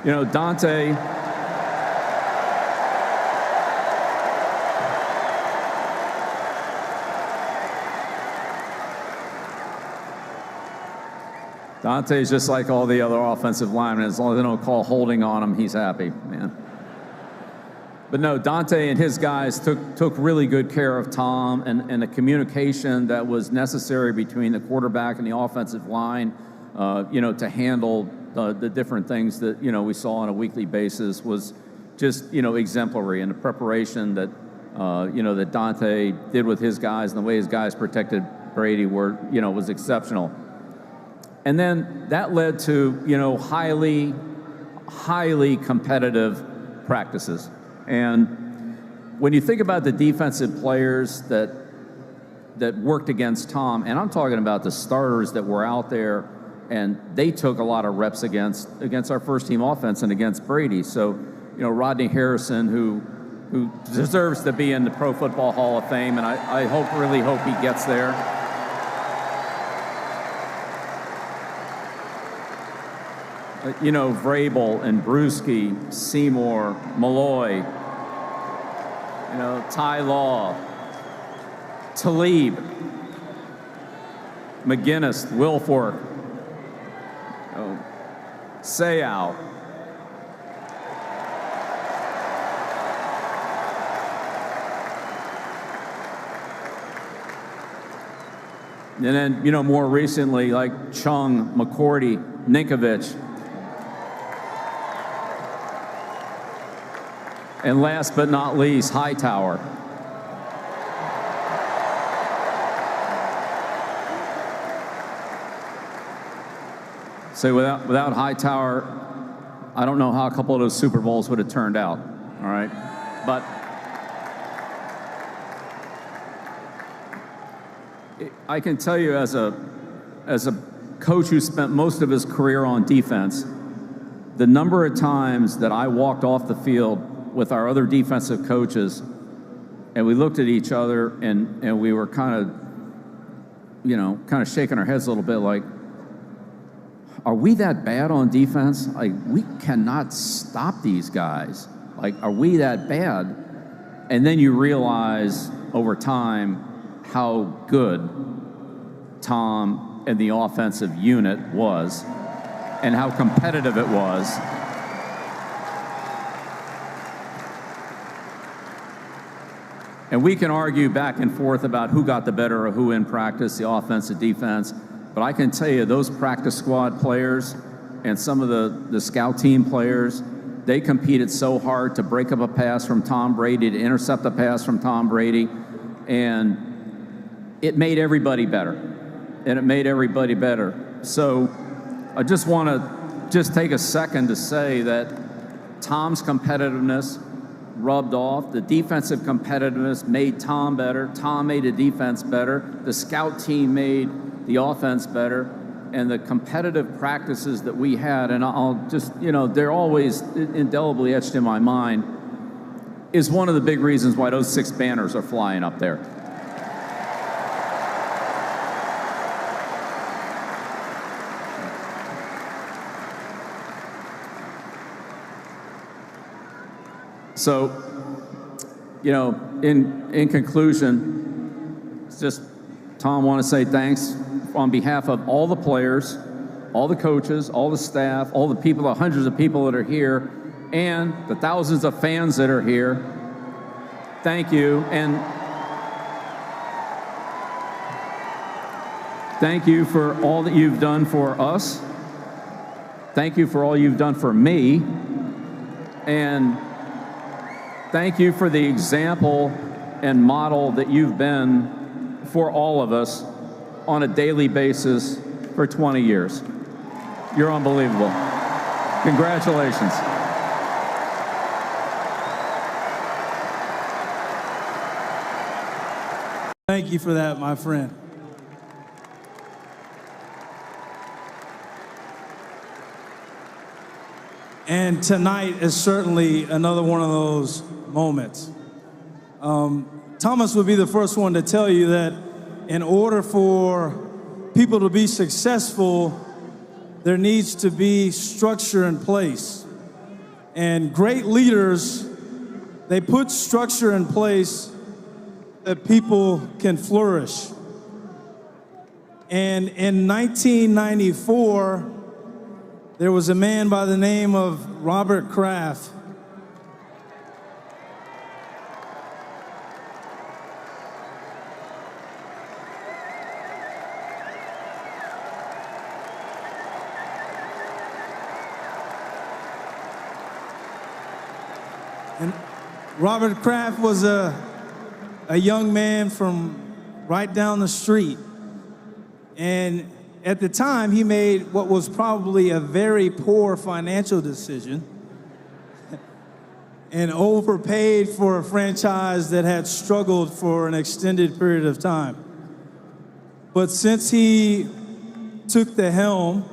You know, Dante is just like all the other offensive linemen. As long as they don't call holding on him, he's happy, man. But no, Dante and his guys took really good care of Tom, and the communication that was necessary between the quarterback and the offensive line, you know, to handle the different things that, you know, we saw on a weekly basis was just, you know, exemplary. And the preparation that, you know, that Dante did with his guys and the way his guys protected Brady was exceptional. And then that led to, you know, highly competitive practices. And when you think about the defensive players that worked against Tom, and I'm talking about the starters that were out there, and they took a lot of reps against our first team offense and against Brady. So, you know, Rodney Harrison, who deserves to be in the Pro Football Hall of Fame, and I really hope he gets there. You know, Vrabel and Brewski, Seymour, Malloy, you know, Ty Law, Talib, McGinnis, Wilfork, Seau. And then, you know, more recently, like Chung, McCourty, Ninkovich. And last but not least, Hightower. So without Hightower, I don't know how a couple of those Super Bowls would have turned out, all right? But I can tell you as a coach who spent most of his career on defense, the number of times that I walked off the field with our other defensive coaches and we looked at each other and we were kind of shaking our heads a little bit like, are we that bad on defense? Like, we cannot stop these guys. Like, are we that bad? And then you realize over time how good Tom and the offensive unit was and how competitive it was. And we can argue back and forth about who got the better of who in practice, the offense, the defense. But I can tell you, those practice squad players and some of the scout team players, they competed so hard to break up a pass from Tom Brady, to intercept a pass from Tom Brady, and it made everybody better. And it made everybody better. So I just want to take a second to say that Tom's competitiveness rubbed off. The defensive competitiveness made Tom better. Tom made the defense better. The scout team made the offense better, and the competitive practices that we had, and I'll just, they're always indelibly etched in my mind, is one of the big reasons why those 6 banners are flying up there. So, in conclusion, it's just, Tom, want to say thanks on behalf of all the players, all the coaches, all the staff, all the people, the hundreds of people that are here, and the thousands of fans that are here. Thank you, and thank you for all that you've done for us. Thank you for all you've done for me, and thank you for the example and model that you've been for all of us on a daily basis for 20 years. You're unbelievable. Congratulations. Thank you for that, my friend. And tonight is certainly another one of those moments. Thomas would be the first one to tell you that in order for people to be successful, there needs to be structure in place. And great leaders, they put structure in place that people can flourish. And in 1994, there was a man by the name of Robert Kraft. And Robert Kraft was a young man from right down the street. And at the time, he made what was probably a very poor financial decision and overpaid for a franchise that had struggled for an extended period of time. But since he took the helm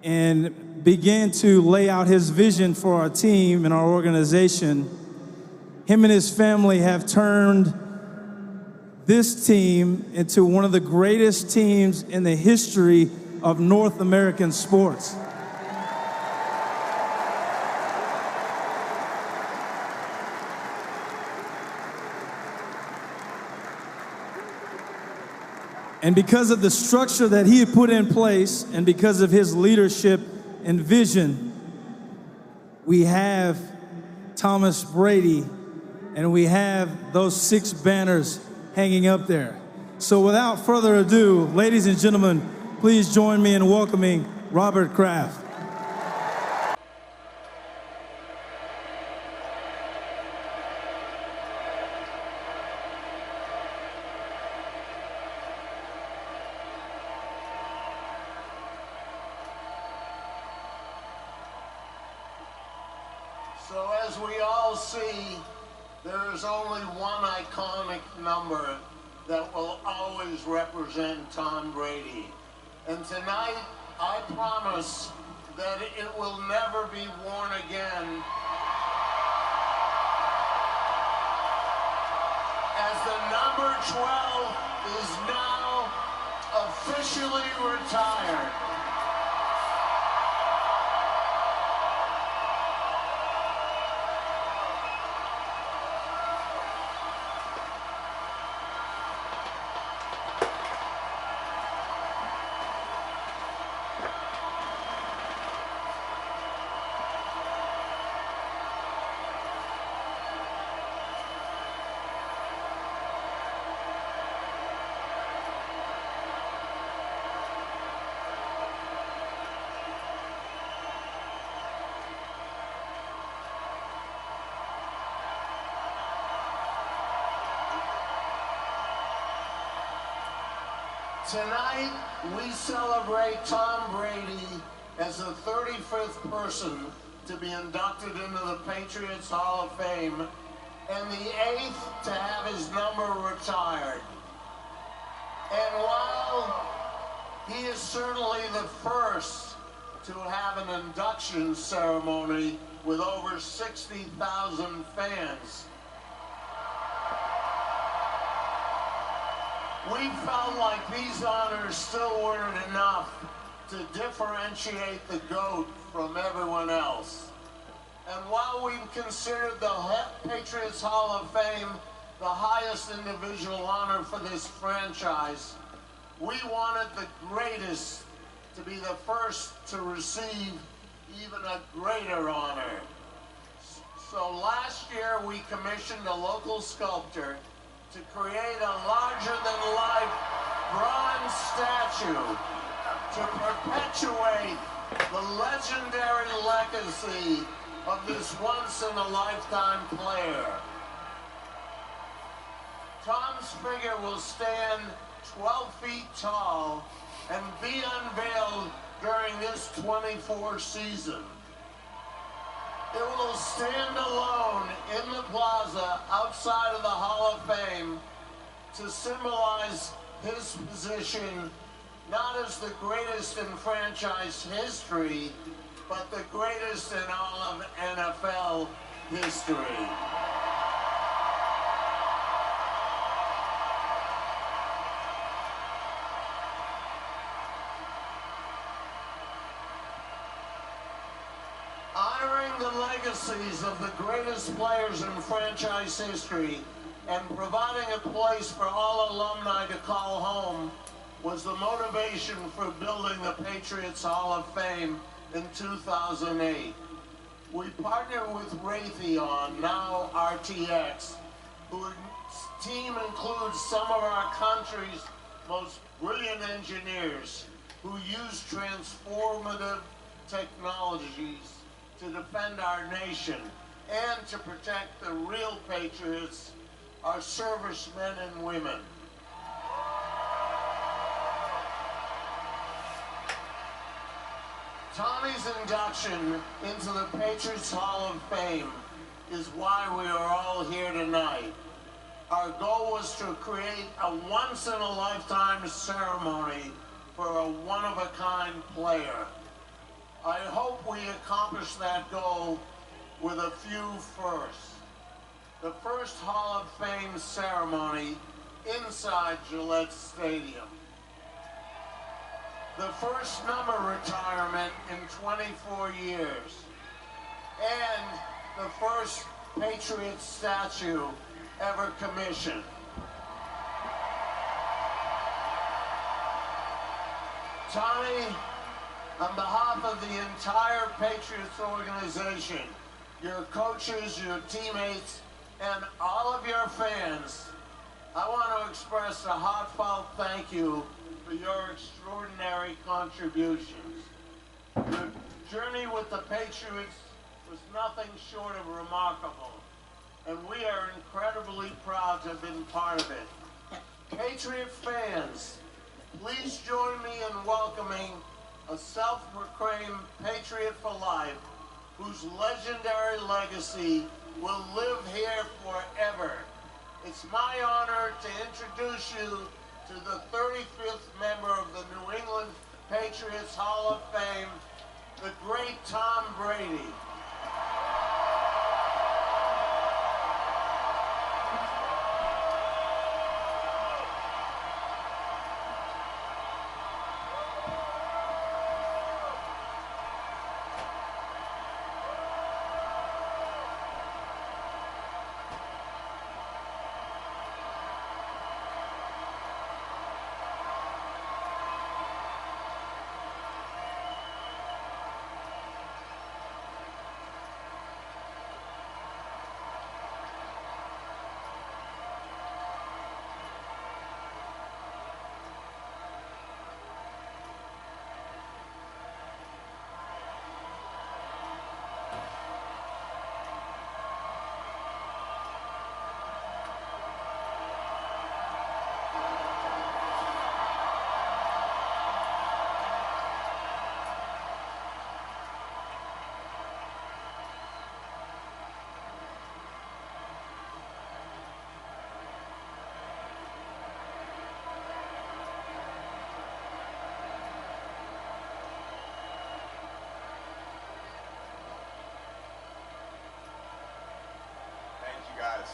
and began to lay out his vision for our team and our organization, him and his family have turned this team into one of the greatest teams in the history of North American sports. And because of the structure that he had put in place and because of his leadership and vision, we have Thomas Brady and we have those 6 banners hanging up there. So without further ado, ladies and gentlemen, please join me in welcoming Robert Kraft. So as we all see, there's only one iconic number that will always represent Tom Brady. And tonight, I promise that it will never be worn again as the number 12 is now officially retired. Tonight, we celebrate Tom Brady as the 35th person to be inducted into the Patriots Hall of Fame and the 8th to have his number retired. And while he is certainly the first to have an induction ceremony with over 60,000 fans, we felt like these honors still weren't enough to differentiate the GOAT from everyone else. And while we've considered the Patriots Hall of Fame the highest individual honor for this franchise, we wanted the greatest to be the first to receive even a greater honor. So last year we commissioned a local sculptor to create a larger-than-life bronze statue to perpetuate the legendary legacy of this once-in-a-lifetime player. Tom's figure will stand 12 feet tall and be unveiled during this 24 season. It will stand alone in the plaza outside of the Hall of Fame to symbolize his position not as the greatest in franchise history, but the greatest in all of NFL history. Honoring the legacies of the greatest players in franchise history and providing a place for all alumni to call home was the motivation for building the Patriots Hall of Fame in 2008. We partnered with Raytheon, now RTX, whose team includes some of our country's most brilliant engineers who use transformative technologies to defend our nation and to protect the real patriots, our servicemen and women. Tommy's induction into the Patriots Hall of Fame is why we are all here tonight. Our goal was to create a once-in-a-lifetime ceremony for a one-of-a-kind player. I hope we accomplish that goal with a few firsts. The first Hall of Fame ceremony inside Gillette Stadium. The first number retirement in 24 years. And the first Patriots statue ever commissioned. Tommy, on behalf of the entire Patriots organization, your coaches, your teammates, and all of your fans, I want to express a heartfelt thank you for your extraordinary contributions. Your journey with the Patriots was nothing short of remarkable, and we are incredibly proud to have been part of it. Patriot fans, please join me in welcoming a self-proclaimed Patriot for life, whose legendary legacy will live here forever. It's my honor to introduce you to the 35th member of the New England Patriots Hall of Fame, the great Tom Brady. Guys.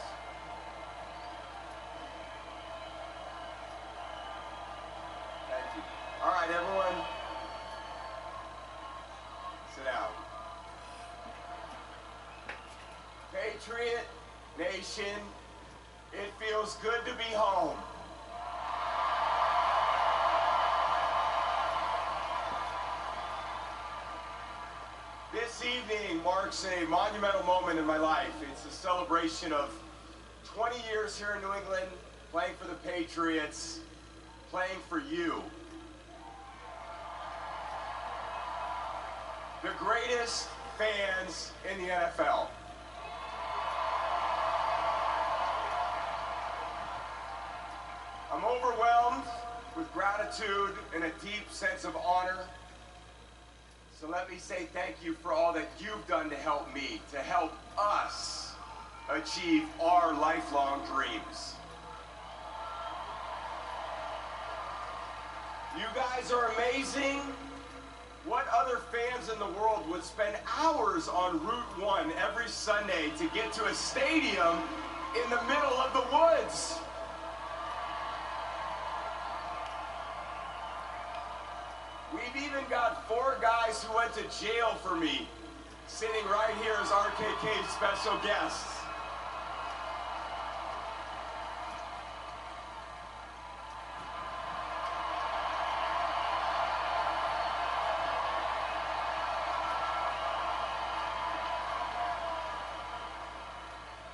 Thank you. All right, everyone. Sit down. Patriot Nation, it feels good to be home. This evening marks a monumental moment in my life. It's a celebration of 20 years here in New England, playing for the Patriots, playing for you. The greatest fans in the NFL. I'm overwhelmed with gratitude and a deep sense of honor. So let me say thank you for all that you've done to help me, to help us achieve our lifelong dreams. You guys are amazing. What other fans in the world would spend hours on Route 1 every Sunday to get to a stadium in the middle of the woods? We've even got 4 guys who went to jail for me, sitting right here as RKK's special guests.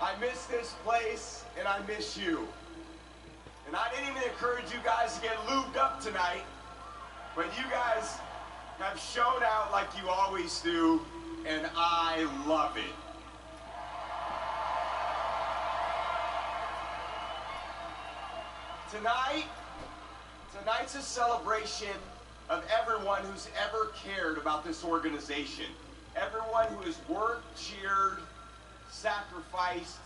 I miss this place, and I miss you. And I didn't even encourage you guys to get lubed up tonight, but you guys have shown out like you always do, and I love it. Tonight's a celebration of everyone who's ever cared about this organization. Everyone who has worked, cheered, sacrificed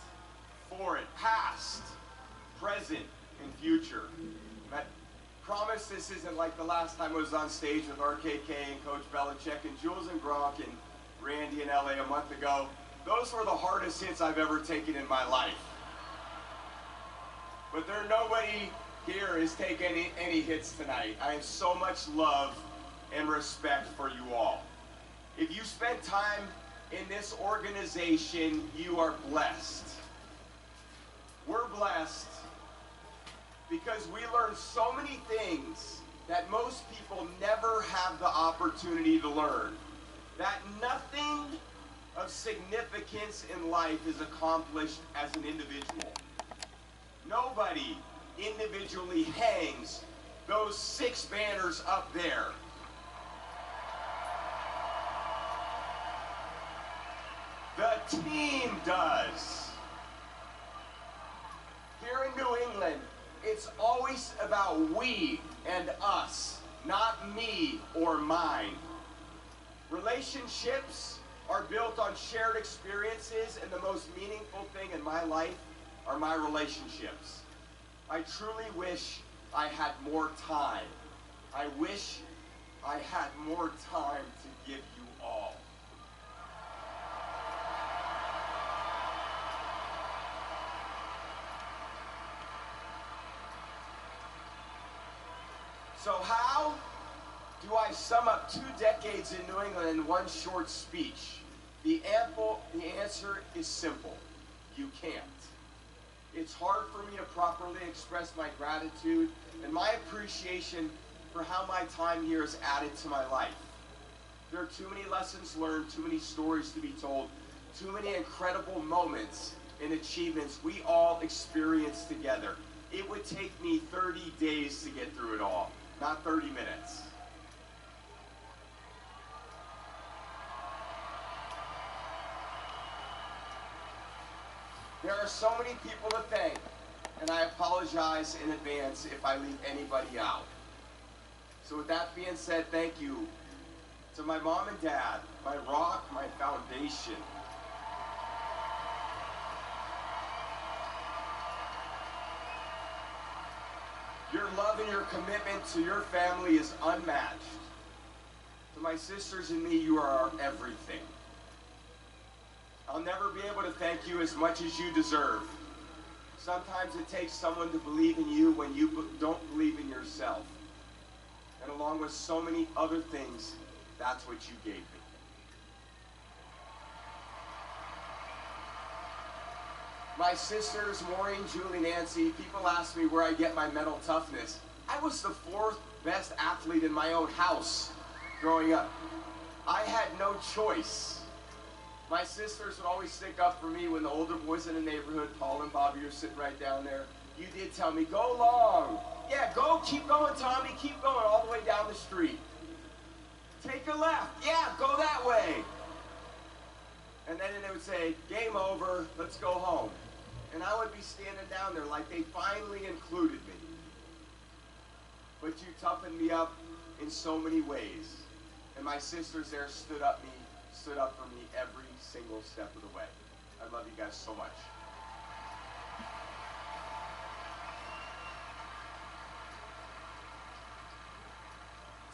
for it, past, present, and future. And I promise this isn't like the last time I was on stage with RKK and Coach Belichick and Jules and Gronk and Randy in LA a month ago. Those were the hardest hits I've ever taken in my life. But nobody here is taking any hits tonight. I have so much love and respect for you all. If you spend time in this organization, you are blessed. We're blessed because we learn so many things that most people never have the opportunity to learn. That nothing of significance in life is accomplished as an individual. Nobody individually hangs those 6 banners up there. The team does. Here in New England, it's always about we and us, not me or mine. Relationships are built on shared experiences, and the most meaningful thing in my life are my relationships. I truly wish I had more time. I wish I had more time to give you all. So how do I sum up 2 decades in New England in one short speech? The answer is simple. You can't. It's hard for me to properly express my gratitude and my appreciation for how my time here has added to my life. There are too many lessons learned, too many stories to be told, too many incredible moments and achievements we all experienced together. It would take me 30 days to get through it all, not 30 minutes. There are so many people to thank, and I apologize in advance if I leave anybody out. So with that being said, thank you to my mom and dad, my rock, my foundation. Your love and your commitment to your family is unmatched. To my sisters and me, you are our everything. I'll never be able to thank you as much as you deserve. Sometimes it takes someone to believe in you when you don't believe in yourself. And along with so many other things, that's what you gave me. My sisters, Maureen, Julie, Nancy, people ask me where I get my mental toughness. I was the 4th best athlete in my own house growing up. I had no choice. My sisters would always stick up for me when the older boys in the neighborhood, Paul and Bobby, you're sitting right down there. You did tell me, go long. Yeah, go, keep going, Tommy, keep going all the way down the street. Take a left. Yeah, go that way. And then they would say, game over, let's go home. And I would be standing down there like they finally included me. But you toughened me up in so many ways. And my sisters there stood up for me every single step of the way. I love you guys so much.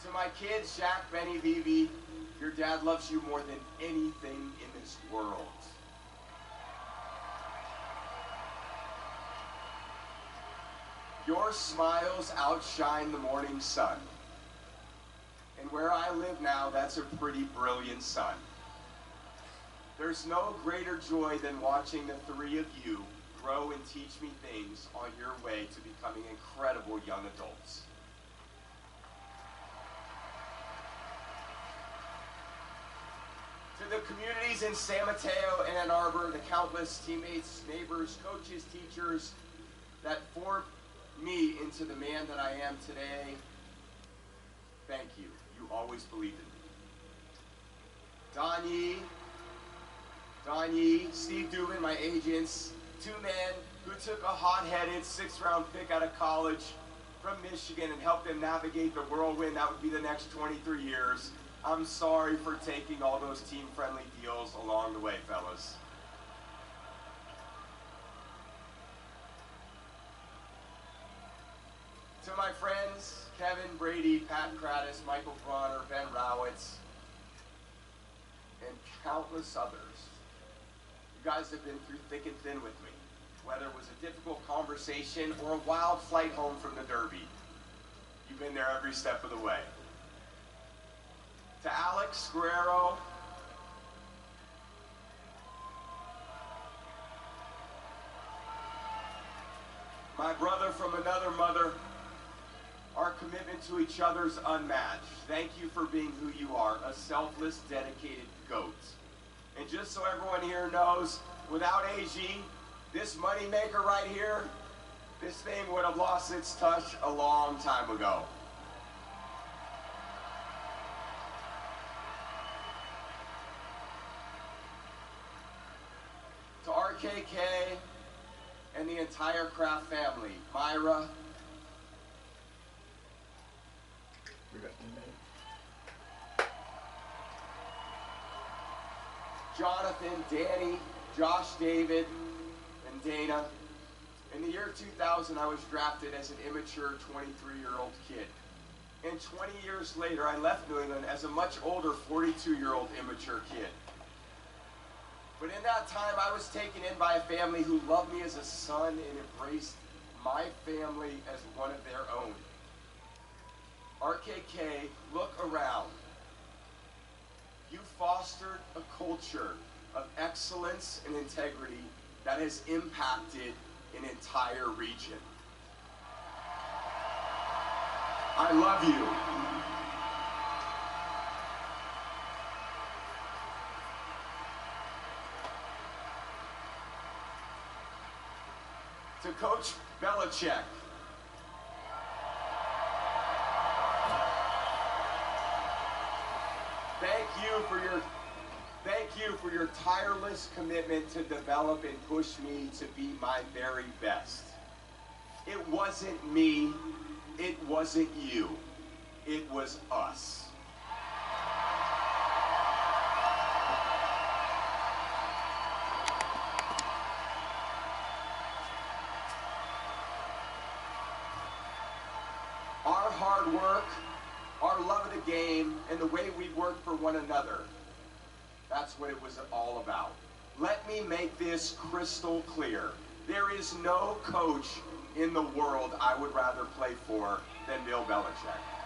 To my kids, Jack, Benny, Vivi, your dad loves you more than anything in this world. Your smiles outshine the morning sun. And where I live now, that's a pretty brilliant sun. There's no greater joy than watching the 3 of you grow and teach me things on your way to becoming incredible young adults. To the communities in San Mateo and Ann Arbor, the countless teammates, neighbors, coaches, teachers that formed me into the man that I am today, thank you. You always believed in me. Don Yee, Steve Dubin, my agents, 2 men who took a hot-headed 6th-round pick out of college from Michigan and helped them navigate the whirlwind that would be the next 23 years. I'm sorry for taking all those team-friendly deals along the way, fellas. To my friends, Kevin, Brady, Pat Kratis, Michael Bronner, Ben Rowitz, and countless others. You guys have been through thick and thin with me, whether it was a difficult conversation or a wild flight home from the Derby. You've been there every step of the way. To Alex Guerrero, my brother from another mother, our commitment to each other is unmatched. Thank you for being who you are, a selfless, dedicated GOAT. And just so everyone here knows, without AG, this moneymaker right here, this thing would have lost its touch a long time ago. To RKK and the entire Kraft family, Myra, Jonathan, Danny, Josh, David, and Dana. In the year 2000, I was drafted as an immature 23-year-old kid. And 20 years later, I left New England as a much older 42-year-old immature kid. But in that time, I was taken in by a family who loved me as a son and embraced my family as one of their own. RKK, look around. You fostered a culture of excellence and integrity that has impacted an entire region. I love you. To Coach Belichick, thank you for your tireless commitment to develop and push me to be my very best. It wasn't me, it wasn't you, it was us. Our hard work, our love of the game, and the way we work for one another, that's what it was all about. Let me make this crystal clear. There is no coach in the world I would rather play for than Bill Belichick.